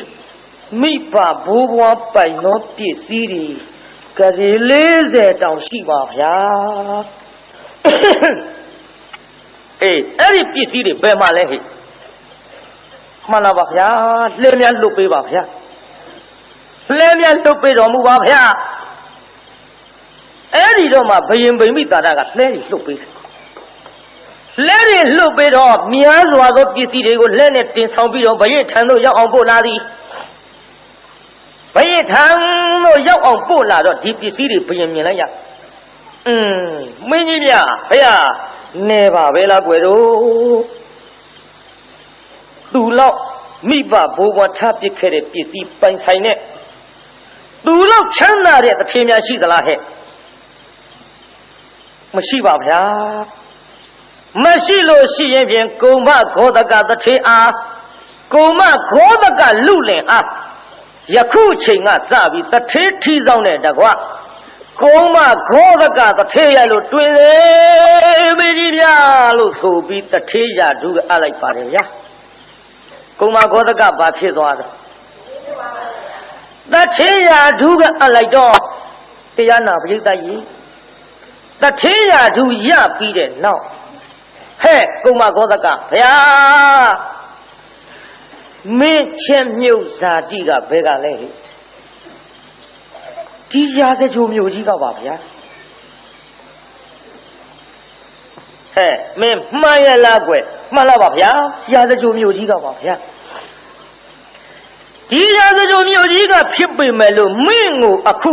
မိဘဘိုးဘွားပိုင်သောပစ္စည်းတွေကလေး40တောင်ရှိပါဗျာအေးအဲ့ဒီပစ္စည်းတွေဘယ်မှာလဲဟဲ့မှန်လားပါဗျာလှဲများလွတ်ပေးပါဗျာလှဲများလွတ်ပေးတော်မူပါဗျာအဲ့ဒီတော့မှဘယင်ဗိမိတာရကလှဲတွေလွတ်ပေးတယ်လှဲတွေလွတ်ပေးတော့များစွာသောပစ္စည်းတွေကိုလှဲနဲ့တင်ဆောင်ပြီးတော့ဘယင်ထံသို့ရောက်အောင်ပို့လာသည်ဘယင်ထံသို့ရောက်အောင်ပို့လာတော့ဒီပစ္စည်းတွေဘယင်မြင်လိုက်ရမင်းကြီးဗျာဖေရနေပါပဲလားကွယ်တို့သူလောက်မိဘဘိုးဘွားထားပစ်ခဲ့တဲ့ပစ္စည်းပိုင်ဆိုင်တဲ့သူလောက်ချမ်းသာတဲ့တထေများရှိသလားဟဲ့မရှိပါဗျာမရှိလို့ရှိရင်ဖြင့်ကုံမခောဒကတထေအားကုံမခောဒကလူလင်အားယခုချိန်ကစပြီးတထေထီဆောင်တဲ့တကွာကုံမခောဒကတထေရလို့တွင်လေမင်းကြီးဗျာလို့ဆိုပြီးတထေရဒုကအလိုက်ပါတယ်ဗျာကုံမခောဒကဘာဖြစ်သွားတယ်တထေရဒုကအလိုက်တော့တရားနာပရိသတ်ကြီးတထေရဒုရပြီးတဲ့နောက်ဟဲ့ကုံမခောဒကဗျာမင်းချင်းမြုပ်ဇာတိကဘယ်ကလဲဒီရာဇကြိုမြို့ကြီးကပါဗျာဟဲ့မင်းမှန်ရလားကွယ်မှန်လားပါဗျာရာဇကြိုမြို့ကြီးကပါဗျာဒီရာဇကြိုမြို့ကြီးကဖြစ်ပေမဲ့လို့မင်းကိုအခု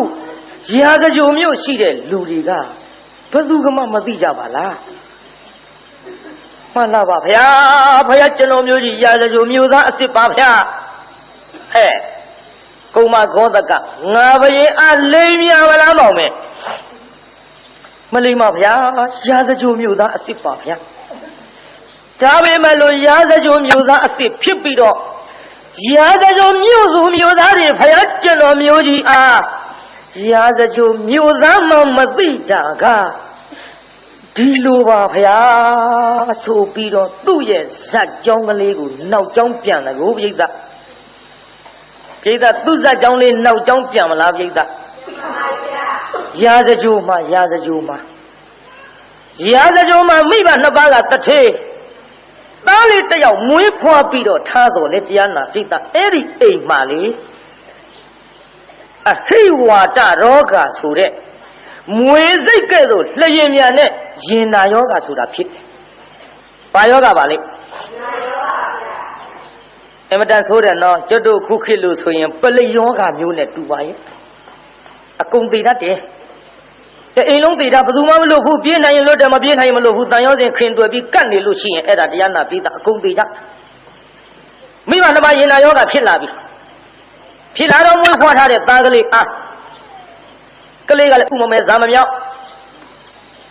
ရာဇကြိုမြို့ရှိတဲ့လူတွေကဘယ်သူမှမသိကြပါလားမှန်လားပါဗျာဖယားကျွန်တော်မျိုးကြီးရာဇကြိုမျိုးသားအစ်စ်ပါဗျာဟဲ့ကုံမဂောဒကငါဘရင်အလိမ်မြပါလားမောင်မဲမလိမ်ပါဗျာရာဇကြိုမျိုးသားအစ်စ်ပါဗျာဒါပေမဲ့လို့ရာဇကြိုမျိုးသားအစ်စ်ဖြစ်ပြီးတော့ရာဇကြိုမျိုးစုမျိုးသားတွေဖယားကျွန်တော်မျိုးကြီးအားရာဇကြိုမျိုးသားမှမသိတာကဒီလိုပါဗျာဆိုပြီးတော့သူ့ရဲ့ဇက်ကြောင်းကလေးကိုနောက်ကြောင်းပြန်တယ်ကိုပြိဿသူ့ဇက်ကြောင်းလေးနောက်ကြောင်းပြန်မလားပြိဿရာဇကြိုမှာမိဘနှစ်ပါးကတထေသားလေးတယောက်မွေးဖွားပြီးတော့ထားတော်လေတရားနာပြိဿအဲ့ဒီအိမ်မှာလေအဟိဝါဒရောဂါဆိုတဲ့မွေစိတ်ကဲ့သို့လျင်မြန်နဲ့ရင်နာယောဂဆိုတာဖြစ်တယ်။ဘာယောဂပါလဲ။အမတန်ဆိုးတယ်နော်ကျွတ်တို့ခုခေတ်လို့ဆိုရင်ပလိယောဂမျိုးနဲ့တူပါရဲ့။အကုန်သေးတတ်တယ်။တအိမ်လုံးသေးတာဘယ်သူမှမလို့ဘူးပြေးနိုင်ရင်လို့တယ်မပြေးနိုင်ရင်မလို့ဘူးတန်ရောစဉ်ခင်တွေ့ပြီးကတ်နေလို့ရှိရင်အဲ့ဒါတရားနာပြီးတာအကုန်သေးတတ်။မိဘနှစ်ပါးရင်နာယောဂဖြစ်လာပြီ။ဖြစ်လာတော့မွေးဖွားထားတဲ့သားကလေးအားကလေးကလည်းဥမမဲဇာမမြောက်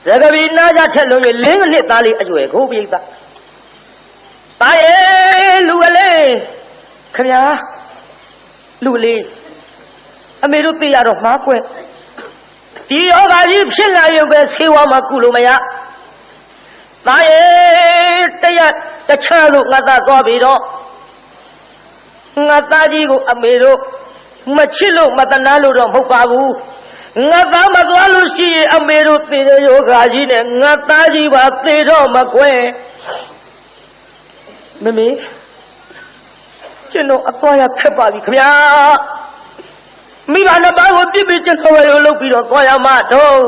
ဇဂဗီနာကြချက်လုံး၍5နှစ်သားလေးအရွယ်ကိုပြိဿတာရဲ့လူကလေးခမညာလူလေးအမေတို့သိရတော့မှားကွယ်ဒီယောဂါကြီးဖြစ်လာရုံပဲဆေးဝါးမှကုလို့မရ သားရဲ့တရားတခြားလို့ငါသားသွားပြီးတော့ငါသားကြီးကိုအမေတို့မချစ်လို့မတနာလို့တော့မဟုတ်ပါဘူးငါသားမသွားလို့ရှိရင်အမေတို့သေတဲ့ယောဂါကြီးနဲ့ငါသားကြီးပါသေတော့မကွယ်မမေကျွန်တော်အသွားရခက်ပါပြီခင်ဗျာမိဘနှစ်ပါးကိုပြစ်ပြီးကျွန်တော်ရောလုပ်ပြီးတော့သွားရမှာတော့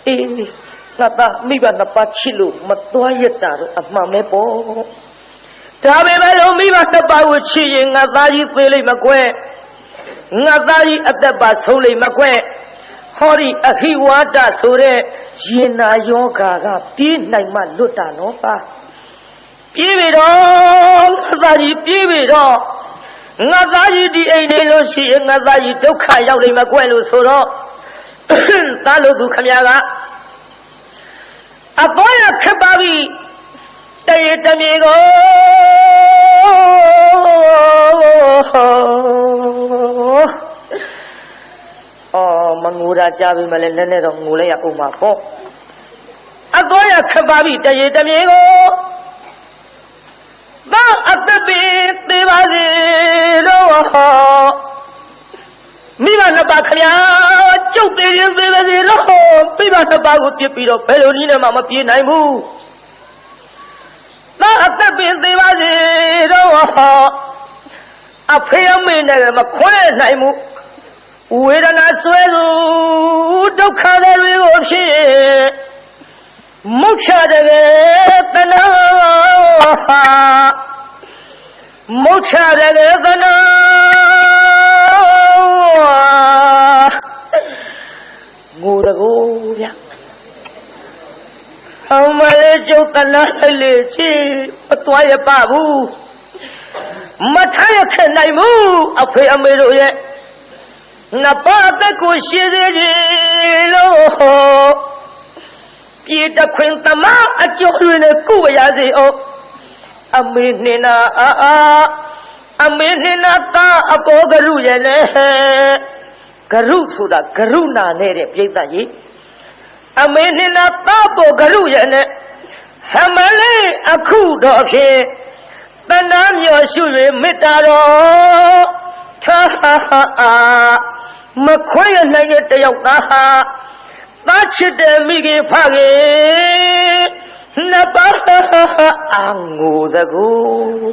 အေးငါသားမိဘနှစ်ပါးချစ်လို့မသွားရတာတော့အမှန်ပဲပေါ့ဒါပေမဲ့လို့မိဘနှစ်ပါးကိုချစ်ရင်ငါသားကြီးသေလိမ့်မကွယ်ငါသားကြီးအသက်ပါဆုံးလိမ့်မကွယ်ဟောဒီအခိဝါဒဆိုတဲ့ရင်နာယောဂါကပြေးနိုင်မှလွတ်တာနော်ပါပြေးပြီတော့ငါသားကြီးပြေးပြီတော့ငါသားကြီးဒီအိမ်နေလို့ရှိရင်ငါသားကြီးဒုက္ခရောက်လိမ့်မကွယ်လို့ဆိုတော့သားလို့သူခမရကအပေါ်ရခက်ပါပြီတရေတမြေကိုမငိုတာကြပြီမလဲနည်းနည်းတော့ငိုလိုက်ရအောင်ပါပေါ့အပေါ်ရခက်ပါပြီတရေတမြေကိုသာအသက်ပင်သေးပါစေတော့မိဘနှစ်ပါးခမကျုပ်သေးရင်သေးပါစေတော့မိဘနှစ်ပါးကိုပြစ်ပြီးတော့ဘယ်လိုနည်းနဲ့မှမပြေနိုင်ဘူးသာအသက်ပင်သေးပါစေတော့အဖေအမေနဲ့မခွဲနိုင်ဘူးဝေဒနာဆွဲသူဒုက္ခတွေကိုဖြစ်မုတ်ချတဲ့တဏှာမုတ်ချတဲ့တဏှာငိုတကူဗျအမလေးကျုပ်တဏှာလေးချီမသွားရပါဘူးမထားရခဲ့နိုင်ဘူးအဖေအမေတို့ရဲ့နပါတကိုရှိသေးတယ်လို့ပြေတခွင်သမားအကျိုးတွေနဲ့ကုဝရစေအောင်အမေနဲ့နာအမေနဲ့နာသာအပေါ်ကရုရဲ့လေကရုဆိုတာကရုဏာနဲ့တဲ့ပြိဿကြီးအမေနဲ့နာသာပေါ်ကရုရဲ့နဲ့ဟမလေးအခုတော့ဖြင့်တဏှာမြော်ရှု၍မေတ္တာတော်ထားမခွဲရနိုင်တဲ့တယောက်သားဟာသားချစ်တဲ့မိခင်ဖခင်နှစ်ပါးအငိုတကူ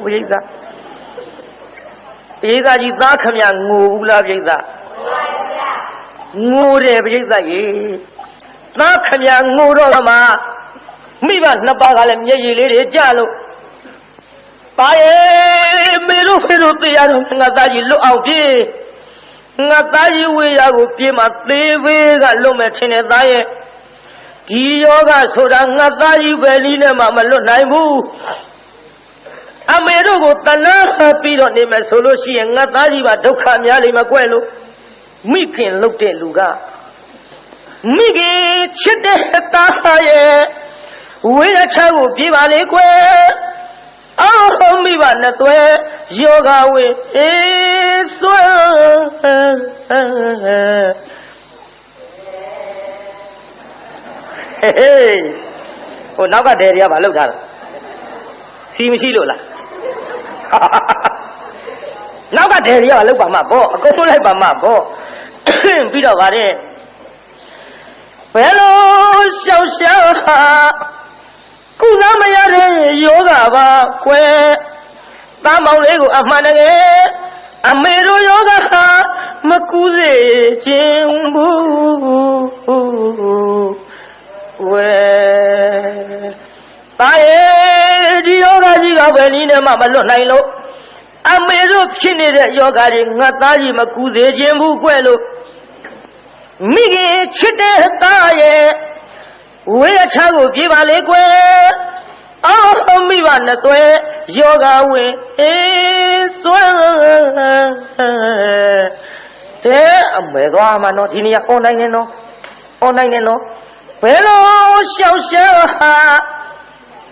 ပြိဿကြီးသားခမငိုဘူးလားပြိဿငိုတယ်ပြိဿကြီးသားခမငိုတော့မှမိဘနှစ်ပါးကလည်းမျက်ရည်လေးတွေကျလို့ပါရဲ့မေတို့ဖေတို့တရားတော်ငါသားကြီးလွတ်အောင်ပြေးငါသားကြီးဝေရာကိုပြေးမှသေးသေးကလွတ်မဲ့ထင်တဲ့သားရဲ့ဒီယောဂဆိုတာငါသားကြီးပဲနည်းနဲ့မှမလွတ်နိုင်ဘူးအမေတို့ကိုတဏှာပြီးတော့နေမယ်ဆိုလို့ရှိရင်ငါသားကြီးပါဒုက္ခများလိမ့်မကွယ်လို့မိခင်လုပ်တဲ့လူကမိခင်ချစ်တဲ့သားရဲ့ဝေရချာကိုပြေးပါလေကွယ်အော်မိဘနဲ့သွဲယောဂဝေအေးစွဲဟေးဟိုနောက်ကတဲတွေကဘာလုပ်ထားလဲစီမရှိလို့လားနောက်ကတဲတွေကဘာလုပ်ပါမှာပေါ့အကုန်လိုက်ပါမှာပေါ့ပြီးတော့ဗါတဲ့ဘယ်လိုရှောက်ရှာကုသမရတဲ့ယောဂပါကွယ်သားမောင်လေးကိုအမှန်တကယ်အမေတို့ယောဂဟာမကူစေခြင်းဘူးဝဲပါရဲ့ဒီယောဂကြီးကပဲနည်းနဲ့မှမလွတ်နိုင်လို့အမေတို့ဖြစ်နေတဲ့ယောဂတွေငါသားကြီးမကူစေခြင်းဘူးကွယ်လို့မိခင်ချစ်တဲ့သားရဲ့ဝေရချာကိုပြေးပါလေကွယ်အော်မိဘနဲ့သွဲယောဂဝင်အေးစွဲတဲ့အမေသွားမှာနော်ဒီနေ့အွန်လိုင်းနဲ့နော်အွန်လိုင်းနဲ့နော်ဘယ်လိုရှောက်ရှာဟာ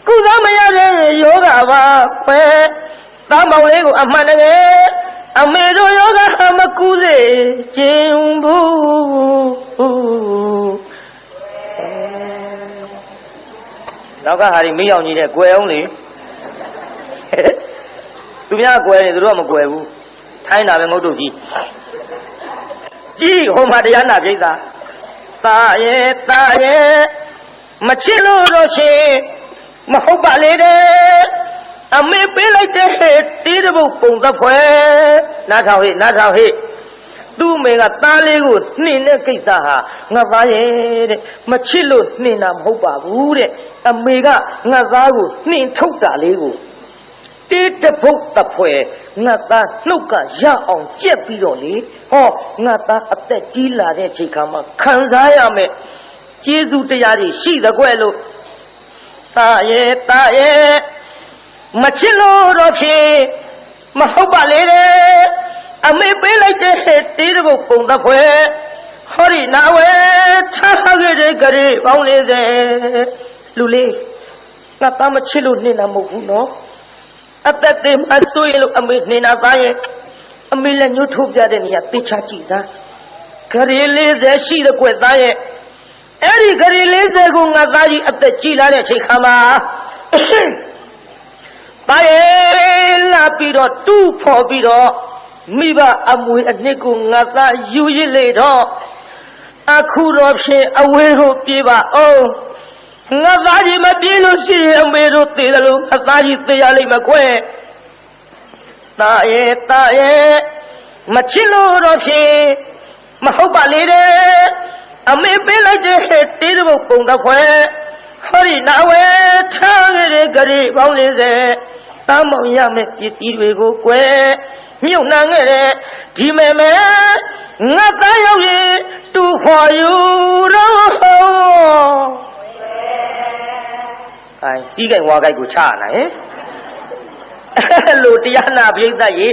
ကုသမရတဲ့ယောဂပါပဲသားမောင်လေးကိုအမှန်တကယ်အမေတို့ယောဂဟာမကူစေခြင်းဘူး နောက်ကဟာဒီမိအောင်ကြီးနဲ့ကွယ်အောင်လေသူများကွယ်နေသူတို့ကမကွယ်ဘူးထိုင်းတာပဲငုတ်တုတ်ကြီးကြီးဟိုမှာတရားနာပြိဿသာရဲ့မချစ်လို့တော့ရှင်မဟုတ်ပါလေတဲ့အမေပေးလိုက်တဲ့တေးတပုတ်ပုံသဖွယ်နားထောင်ဟဲ့သူ့မေကသားလေးကိုနှင်းတဲ့ကိစ္စဟာငါသားရဲ့တဲ့မချစ်လို့နှင်းတာမဟုတ်ပါဘူးတဲ့အမေကငါသားကိုနှင်းထုတ်တာလေးကိုတေးတပုတ်သဖွယ်ငါသားနှုတ်ကရအောင်ကြက်ပြီးတော့လေဟောငါသားအသက်ကြီးလာတဲ့ချိန်ခါမှာခံစားရမယ်ကျေးဇူးတရားတွေရှိသကွယ်လို့သားရဲ့မချစ်လို့တော့ဖြင့်မဟုတ်ပါလေတဲ့အမေပေးလိုက်တဲ့တေးတပုတ်ပုံသဖွယ်ဟောဒီနာဝဲထားခဲ့တဲ့ကြရေပေါင်း40လူလေးငါသားမချစ်လို့နှင်းတာမဟုတ်ဘူးနော်အသက်သေးမှဆိုရင်လို့အမေနှင်းတာသားရဲ့အမေလည်းညှို့ထုတ်ပြတဲ့နေရာသိချကြည့်စမ်းကြရေ40ရှိတဲ့ကွယ်သားရဲ့အဲ့ဒီကြရေ40ကိုငါသားကြီးအသက်ကြီးလာတဲ့ချိန်ခါမှာပါရဲ့လာပြီးတော့တူးဖော်ပြီးတော့မိဘအမွေအနှစ်ကိုငါသားယူရစ်လေတော့အခုတော့ဖြင့်အဝေးကိုပြေးပါအောင်ငါသားကြီးမပြေးလို့ရှိရင်အမေတို့သေတယ်လို့ငါသားကြီးသေရလိမ့်မယ်ကွယ်တာရဲ့မချစ်လို့တော့ဖြင့်မဟုတ်ပါလေတဲ့အမေပေးလိုက်တဲ့တေးတပုတ်ပုံတော့ခွဲဟောဒီနာဝဲထားခဲ့တဲ့ကြရေပေါင်း40တမ်းမောင်ရမယ်ပစ္စည်းတွေကိုကွယ်မြုပ်နှံခဲ့တဲ့ဒီမဲငါသားရောက်ရင်တူခွာယူတော့စီးကြိုင်ဝါကြိုက်ကိုချရနိုင်လို့တရားနာပြိဿရေ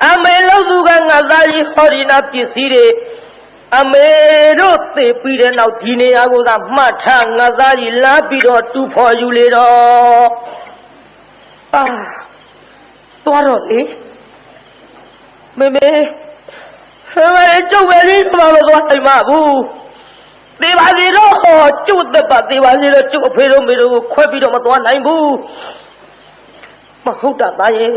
အမေလို့သူကငါသားကြီးဟောဒီနာပစ္စည်းတွေအမေတို့သိပြီးတဲ့နောက်ဒီနေရာကိုသာမှတ်ထားငါသားကြီးလာပြီးတော့တူဖော်ယူလေတော့သွားတော့လေမေကျုပ်ပဲလေးမမသွားနိုင်ပါဘူးသေပါစီတော့ဟောကျုပ်သက်ပါသေပါစီတော့ကျုပ်အဖေတို့မေတို့ကိုခွဲပြီးတော့မသွားနိုင်ဘူးမဟုတ်တာသားရဲ့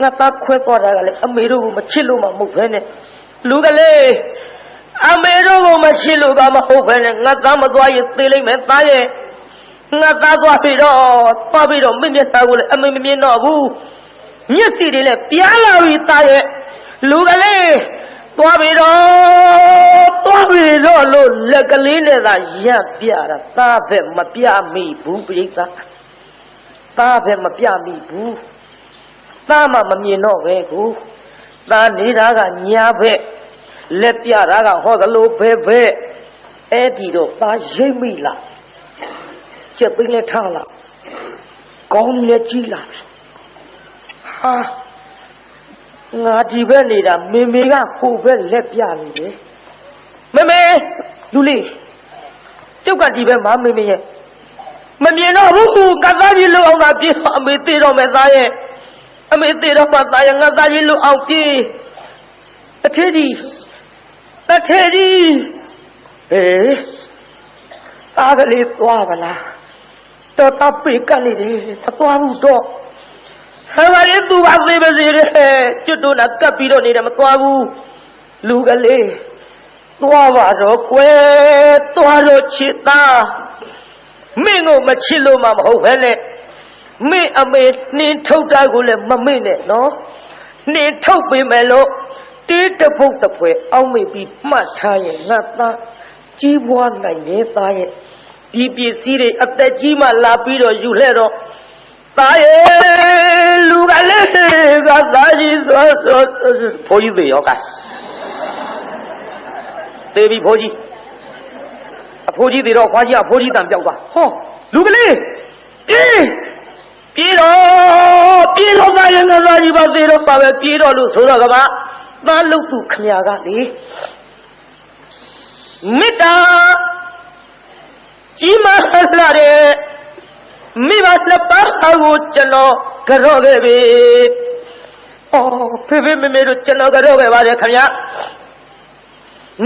ငါသားခွဲသွားတာကလည်းအမေတို့ကိုမချစ်လို့မှမဟုတ်ပဲနဲ့လူကလေးအမေတို့ကိုမချစ်လို့ကမဟုတ်ပဲနဲ့ငါသားမသွားရင်သေလိမ့်မယ်သားရဲ့ငါသားသွားပြီးတော့မင်းမျက်သားကိုလည်းအမေမမြင်တော့ဘူးမျက်စိတွေလည်းပြားလာပြီသားရဲ့လူကလေးသွားပြီးတော့လို့လက်ကလေးနဲ့သာရပ်ပြတာသားပဲမပြမိဘူးပြိဿသားပဲမပြမိဘူးသားမှမမြင်တော့ပဲကိုသားနေတာကညာဘက်လက်ပြတာကဟောသလိုဘဲအဲ့ဒီတော့သားရိပ်မိလားချက်သိမ်းလဲထားလားကောင်းလဲကြီးလားဟာငါဒီဘက်နေတာမေကခိုဘက်လက်ပြနေတယ်မေလူလေးကျုပ်ကဒီဘက်မှာမေရဲ့မမြင်တော့ဘူးကသားကြီးလို့အောင်သာပြေးအမေသေးတော့မယ်သားရဲ့အမေသေးတော့မှသားရဲ့ငါသားကြီးလို့အောင်ပြေးတထေးကြီးသားကလေးသွားပါလားတော်တော်ပြေးကပ်နေတယ်မသွားဘူးတော့ဟဲ့ပါလေသူပါသေးပါစေတဲ့ကျွတ်တို့ကကပ်ပြီးတော့နေတယ်မသွားဘူးလူကလေးသွားပါတော့ကွယ်သွားတော့ချစ်သားမင်းကိုမချစ်လို့မှမဟုတ်ပဲနဲ့မင်းအမေနှင်းထုတ်တာကိုလည်းမမေ့နဲ့နော်နှင်းထုတ်ပေးမယ်လို့တေးတပုတ်တစ်ဖွဲအောက်မေ့ပြီးမှတ်ထားရင်ငါသားကြီးပွားနိုင်ရဲ့သားရဲ့ဒီပစ္စည်းတွေအသက်ကြီးမှလာပြီးတော့ယူလှဲ့တော့သားရဲ့လူကလေးကသားကြီးဆိုဖိုးကြီးတွေရောကသေပြီဖိုးကြီးအဖိုးကြီးတွေတော့ခွားကြီးအဖိုးကြီးတန်ပြောက်သွားဟောလူကလေးပြေးတော့သားရဲ့ငါသားကြီးပါသေတော့ပါပဲပြေးတော့လို့ဆိုတော့ကပါသားလုတ်သူခမရကလေမေတ္တာကြီးမားလာတဲ့မိဘနှစ်ပါးကိုကျွန်တော်ကြော့ခဲ့ပြီဖေမေတို့ကျွန်တော်ကြော့ခဲ့ပါတယ်ခင်ဗျာ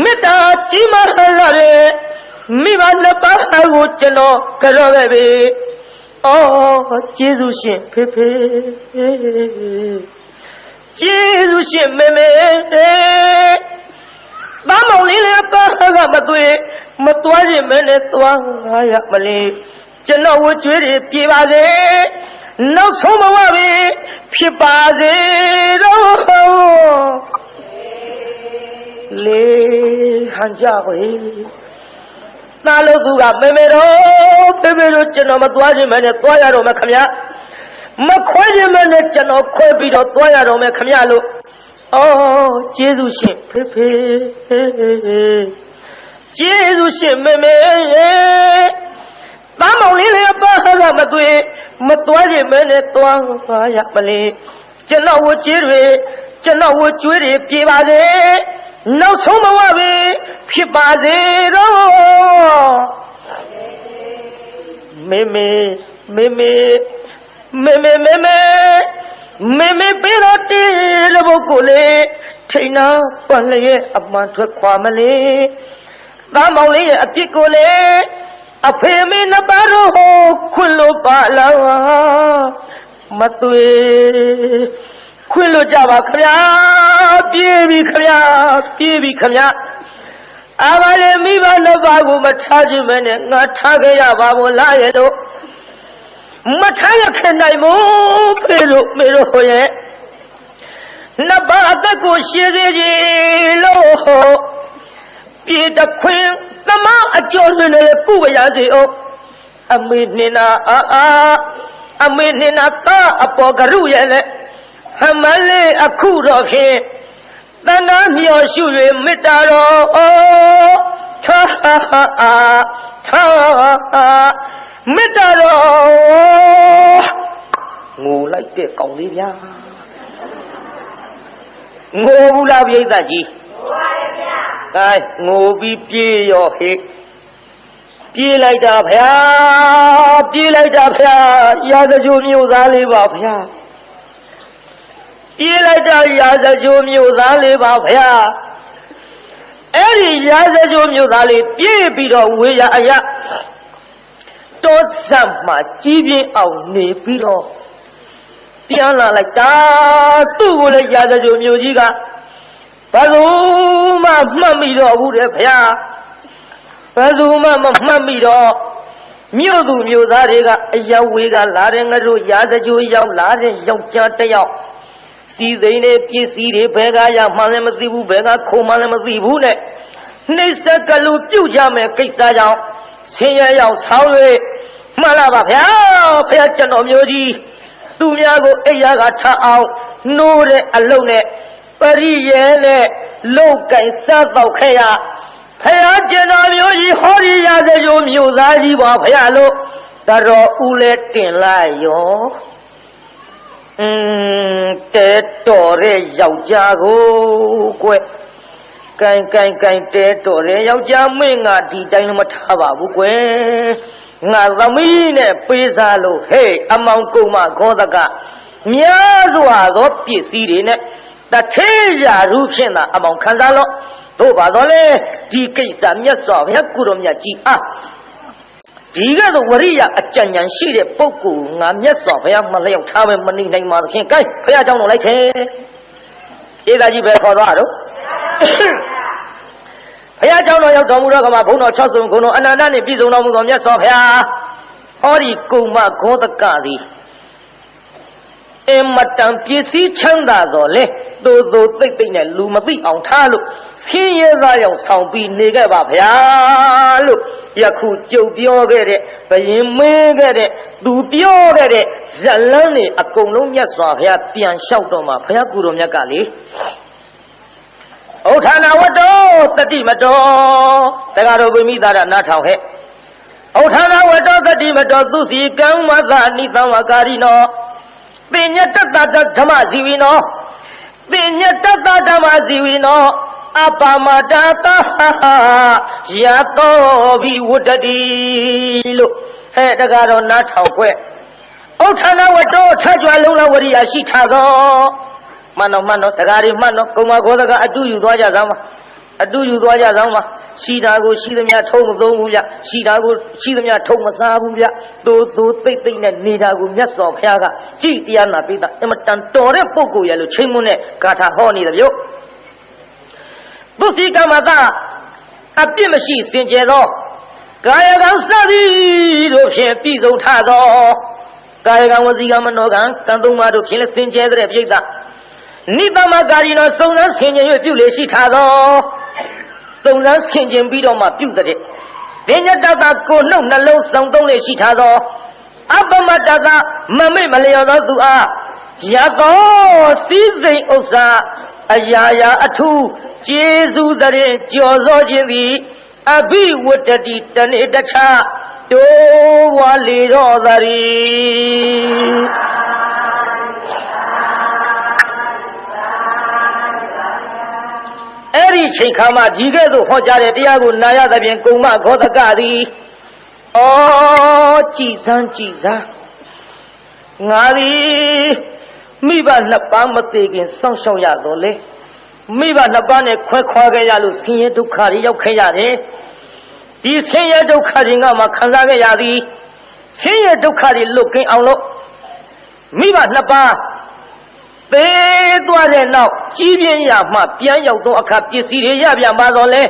မေတ္တာကြီးမားလာတဲ့ မိဘနှစ်ပါးကိုကျွန်တော်ကြောခဲ့ပြီအော်ကျေးဇူးရှင်ဖေဖေကျေးဇူးရှင်မေမေဘာမောင်လေးလည်းပါကမတွေ့မသွားခြင်းမဲနဲ့သွားရမလေးကျွန်တော်ဝကျွေးတွေပြေပါစေနောက်ဆုံးဘဝပဲဖြစ်ပါစေတော့လေဟန်ကြပါသားလို့သူကမေမေတို့ဖေဖေတို့ကျွန်တော်မသွားခြင်းမဲနဲ့သွားရတော့မယ်ခမရမခွဲခြင်းမဲနဲ့ကျွန်တော်ခွဲပြီးတော့သွားရတော့မယ်ခမရလို့အော်ကျေးဇူးရှင်ဖေဖေကျေးဇူးရှင်မေမေသားမောင်လေးလည်းပါကမတွေ့မသွားခြင်းမဲနဲ့သွားရမလေးကျွန်တော်ဝကျွေးတွေကျွန်တော်ဝကျွေးတွေပြေပါစေနောက်ဆုံးဘဝပဲဖြစ်ပါစေတော့မေမေမေမေမေမေမေမေမေမေပြေတော့တေးတဲ့ပုဂ္ဂိုလ်လေးထိန်နာပန်လျက်အမှန်ထွက်ခွာမလေးသားမောင်လေးရဲ့အပြစ်ကိုလေအဖေမေနှစ်ပါးတို့ခွင့်လို့ပါလားမတွေ့ခွင့်လို့ကြပါခဗျာပြေးပြီခဗျာပြေးပြီခဗျာအာမလေးမိဘနှစ်ပါးကိုမထားခြင်းပဲနဲ့ငါထားခဲ့ရပါဘောလားရဲ့တို့မထားရခဲ့နိုင်မို့ဖေတို့မေတို့ဟိုရဲ့နှစ်ပါးအသက်ကိုရှည်စေခြင်းလို့ပြေးတခွင်သမားအကျော်စနေကုဝရစေအောင်အမေနှင်းနာအမေနှင်းနာတာအပေါ်ကရုရဲ့နဲ့ဟမလေးအခုတော့ဖြင့်တဏ္ဍာမျောရှု၍မေတ္တာတော်မေတ္တာတော်ငိုလိုက်တဲ့ကောင်လေးဗျာငိုဘူးလားပြိဿကြီးငိုပါရဲ့ဗျာအဲငိုပြီးပြေးရောဟိပြေးလိုက်တာဗျာပြေးလိုက်တာဗျာရာဇဂိုမျိုးသားလေးပါဗျာပြေးလိုက်တာရာဇဂိုမျိုးသားလေးပါဗျာအဲ့ဒီရာဇဂိုမျိုးသားလေးပြေးပြီးတော့ဝေရအယတောဆတ်မှကြီးပြင်းအောင်နေပြီးတော့ပြန်လာလိုက်တာသူ့ကိုလည်းရာဇဂိုမျိုးကြီးကဘယ်သူမှမှတ်မိတော့ဘူးတဲ့ဗျာဘယ်သူမှမမှတ်မိတော့မြို့သူမြို့သားတွေကအယဝေးကလာတဲ့ငါတို့ရာဇဂိုရောက်လာတဲ့ယောက်ျားတစ်ယောက်စီစိန်နဲ့ပစ္စည်းတွေဘယ်ကရမှလည်းမသိဘူးဘယ်ကခုံမှလည်းမသိဘူးနဲ့နှိမ့်ဆက်ကလူပြုတ်ကြမယ်ကိစ္စကြောင့်ဆင်းရဲရောက်ဆောင်း၍မှန်လားပါဗျာဖះကျွန်တော်မျိုးကြီးသူများကိုအိယာကထားအောင်နိုးတဲ့အလုံးနဲ့ပရိယေနဲ့လုတ်ကင်စားတော့ခဲ့ရဖះကျွန်တော်မျိုးကြီးဟောဒီရတဲ့ရိုးမျိုးသားကြီးပါဖះလို့တတော်ဦးလဲတင်လိုက်ရောတဲတော်တဲ့ယောက်ျားကိုကွကိုင်တဲတော်တဲ့ယောက်ျားမင်းကဒီတိုင်းမထားပါဘူးကွငါသမီးနဲ့ပေးစားလို့ဟေးအမောင်ကုမခောသကများစွာသောပစ္စည်းတွေနဲ့တထေးရာရူဖြင့်သာအမောင်ခံစားလို့တို့ပါတော့လေဒီကိစ္စမြတ်စွာဘုရားကုတော်မြတ်ကြီးအားဒီကတော့ဝရိယအကြံဉာဏ်ရှိတဲ့ပုဂ္ဂိုလ်ငါမြတ်စွာဘုရားမလျောက်ထားပဲမနေနိုင်ပါသဖြင့်ကဲဘုရားကြောင့်တော့လိုက်ခဲ့ဧသာကြီးပဲခေါ်သွားတော့ဘုရားကြောင့်တော့ရောက်တော်မူတော့ကမှဘုန်းတော်6ဆုံးဂုဏ်တော်အနန္တနှင့်ပြည့်စုံတော်မူသောမြတ်စွာဘုရားဟောဒီကုမဂောသကသည်အမတန်ပစ္စည်းချမ်းသာတော်လေသို့သိမ့်နဲ့လူမသိအောင်ထားလို့ဆင်းရဲသားရောက်ဆောင်ပြီးနေခဲ့ပါဗျာလို့ယခုကြုတ်ပြောခဲ့တဲ့ဘယင်မင်းခဲ့တဲ့သူပြောခဲ့တဲ့ဇလန်းတွေအကုန်လုံးမြတ်စွာဘုရားပြန်လျှောက်တော့မှဘုရားကုတော်မြတ်ကလေဩဌာနဝတ္တောတတိမတော်တက္ကရာဝိမိသားရနားထောင်ဟဲ့ဩဌာနဝတ္တောတတိမတော်သူစီကံမသနိသံဝကာရိနောပညတတ္တဓမ္မဇီဝိနောပညတတ္တဓမ္မဇီဝိနောအပမတာတယတောဘိဝတ္တိလို့ဟဲ့တက္ကရာနားထောင်ခွဲ့ဩဌာနဝတ္တောထကြွလုံလဝရိယရှိထားသောမှန်တော့တက္ကရာမှန်တော့ကုမဂောသကအတူယူသွားကြစမ်းပါအတူယူသွားကြစမ်းပါ ရှိတာကိုရှိသမျှထုံမသုံးဘူးဗျရှိတာကိုရှိသမျှထုံမစားဘူးဗျသို့သိမ့်သိမ့်နဲ့နေတာကိုမြတ်စွာဘုရားကကြည်တရားနာပိဋကအမတန်တော်တဲ့ပုဂ္ဂိုလ်ရဲ့လို့ချိန်မွန်းတဲ့ဂါထာဟောနေတယ်ဗျသူစီကမ္မတာအပြစ်မရှိစင်ကြယ်သောကာယကံစသည်တို့ဖြင့်ပြည်စုံထသောကာယကံဝစီကံမနောကံကံသုံးပါးတို့ဖြင့်လည်းစင်ကြယ်တဲ့ပြိဿနိသမကာရီနောစုံစမ်းဆင်ခြင်၍ပြုလေရှိထသောစုံစမ်းဆင်ခြင်ပြီးတော့မှပြုတဲ့ပညာတတကိုနှုတ်နှလုံးစုံသုံးလေရှိထသောအပမတတမမိတ်မလျော်သောသူအားရသောစည်းစိမ်ဥစ္စာအရာရာအထူးကျေးဇူးတဲ့ကြော်စောခြင်းသည်အဘိဝတ္တတိတဏိတ္ထတိုးဝါလေတော်သရီအဲ့ဒီချိန်ခါမှဒီကဲ့သို့ဟောကြားတဲ့တရားကိုနာရသဖြင့်ကုံမခောသကသည်ဩကြည်စမ်းငါသည်မိဘနှစ်ပါးမသေးခင်စောင့်ရှောက်ရတော့လေမိဘနှစ်ပါးနဲ့ခွဲခွာခဲ့ရလို့ဆင်းရဲဒုက္ခတွေရောက်ခဲ့ရတယ်ဒီဆင်းရဲဒုက္ခတွေငါမှခံစားခဲ့ရသည်ဆင်းရဲဒုက္ခတွေလွတ်ကင်းအောင်လို့မိဘနှစ်ပါးသေသွားတဲ့နောက်ကြီးပြင်းရမှပြန်ရောက်သောအခါပစ္စည်းတွေရပြန်ပါတော့လေ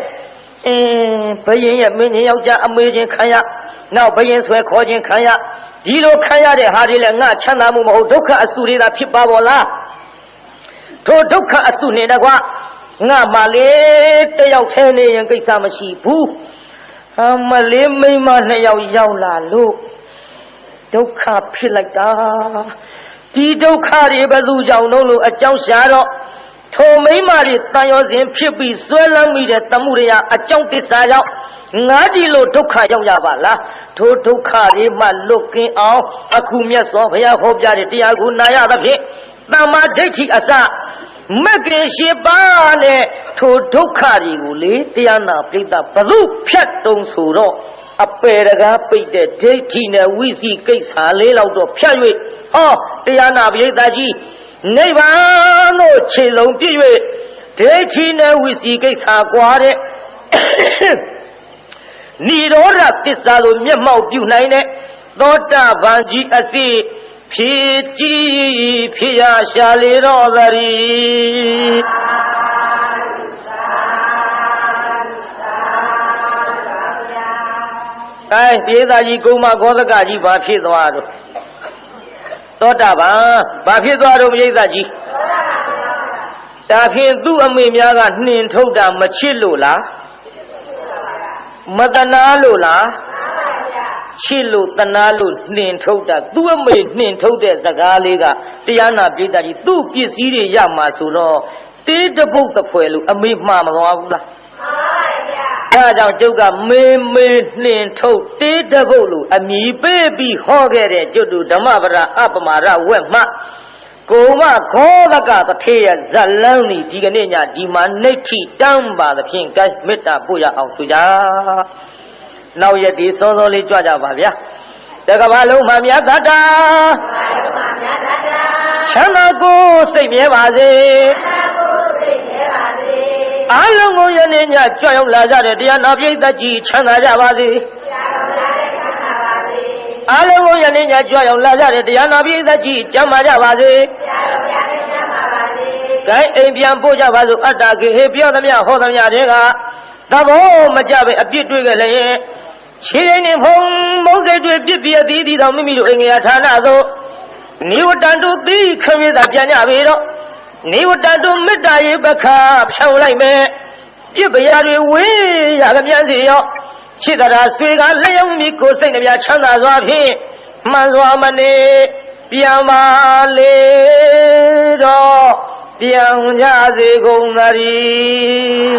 ဘယင်ရဲ့မင်းကြီးယောက်ျားအမေချင်းခံရနောက်ဘယင်ဆွဲခေါ်ခြင်းခံရဒီလိုခံရတဲ့ဟာတွေလည်းငါချမ်းသာမှုမဟုတ်ဒုက္ခအဆူတွေသာဖြစ်ပါပေါ်လားထိုဒုက္ခအဆူနေတကွငါမှလေတယောက်ထဲနေရင်ကိစ္စမရှိဘူးမလေးမိမနှစ်ယောက်ရောက်လာလို့ဒုက္ခဖြစ်လိုက်တာဒီဒုက္ခတွေဘယ်သူကြောင့်လို့အကြောင်းရှာတော့ထိုမိမတွေတန်ရောစဉ်ဖြစ်ပြီးဆွဲလန်းမိတဲ့တမှုတွေအကြောင်းတစ္ဆာကြောင့်ငါဒီလိုဒုက္ခရောက်ရပါလားထိုဒုက္ခတွေမှလွတ်ကင်းအောင်အခုမြတ်စွာဘုရားဟောပြတဲ့တရားကိုနာရသဖြင့်တမ္မာဒိဋ္ဌိအစမကင်ရှိပါနဲ့ထိုဒုက္ခတွေကိုလေတရားနာပိဋကဘသူဖြတ်တုံဆိုတော့အပေတကားပိတ်တဲ့ဒိဋ္ဌိနဲ့ဝိသိကိစ္စလေးလောက်တော့ဖြတ်၍ဟောတရားနာပိဋကကြီးနိဗ္ဗာန်သို့ခြေလုံးပြည့်၍ဒိဋ္ဌိနဲ့ဝိသိကိစ္စကွာတဲ့နိရောဓသစ္စာလိုမျက်မှောက်ပြုနိုင်တဲ့သောတာပန်ကြီးအစီဖြစ်ကြည်ဖြစ်ရရှာလေတော်သရီပြေသာကြီးကုမဂောသကကြီးဘာဖြစ်သွားတော့သောတာပန်ဘာဖြစ်သွားတော့ပြေသာကြီးဒါဖြင့်သူ့အမေများကနှင်ထုတ်တာမချစ်လို့လားမတနာလို့လားချစ်လို့တနာလို့နှင်ထုတ်တာသူ့အမေနှင်ထုတ်တဲ့စကားလေးကတရားနာပိဋကကြီးသူ့ပစ္စည်းတွေရမှာဆိုတော့တေးတပုတ်တဖွဲလို့အမေမှားမသွားဘူးလားဒါကြောင့်ကျုပ်ကမေနှင်ထုတ်တေးတပုတ်လို့အမည်ပေးပြီးဟောခဲ့တဲ့ကျွတ်တူဓမ္မပဒအပမာရဝက်မှကိုမခောသကတထေရဇလန်းဤဒီကနေ့ညဒီမှာနှိဋ္ဌိတမ်းပါသဖြင့်ကိုင်းမေတ္တာပို့ရအောင်ဆိုကြနောက်ရက်ဒီစောစောလေးကြွကြပါဗျာတကဘာလုံးမှမြတ်တာချမ်းသာကိုစိတ်မြဲပါစေအားလုံးကိုယနေ့ညကြွရောက်လာကြတဲ့တရားနာပိဋကကြီးချမ်းသာကြပါစေအားလုံးကိုယနေ့ညကြွရောက်လာကြတဲ့တရားနာပိဋကကြီးကျမ်းမာကြပါစေဂိုင်းအိမ်ပြန်ပို့ကြပါစို့အတ္တကေဟေပြောသမျှဟောသမျှတွေကသဘောမကြပဲအပြစ်တွေ့ကြလေခြေရင်းနဲ့ဖုံမုန်းစိတ်တွေပြစ်ပြအသီးသီးတော်မိမိတို့အိမ်ငယ်ဌာနသို့နိဝတ္တတုသီခမေသာပြန်ကြပြီတော့နိဝတ္တတုမေတ္တာရေပခါဖြောင်းလိုက်မယ်ပြစ်ပရာတွေဝေးရကမြန်စီရောချစ်တရားဆွေကလျောင်းမိကိုစိတ်နှပြချမ်းသာစွာဖြင့်မှန်စွာမနေပြန်ပါလေတော့ပြန်ကြစေကုန်သတည်း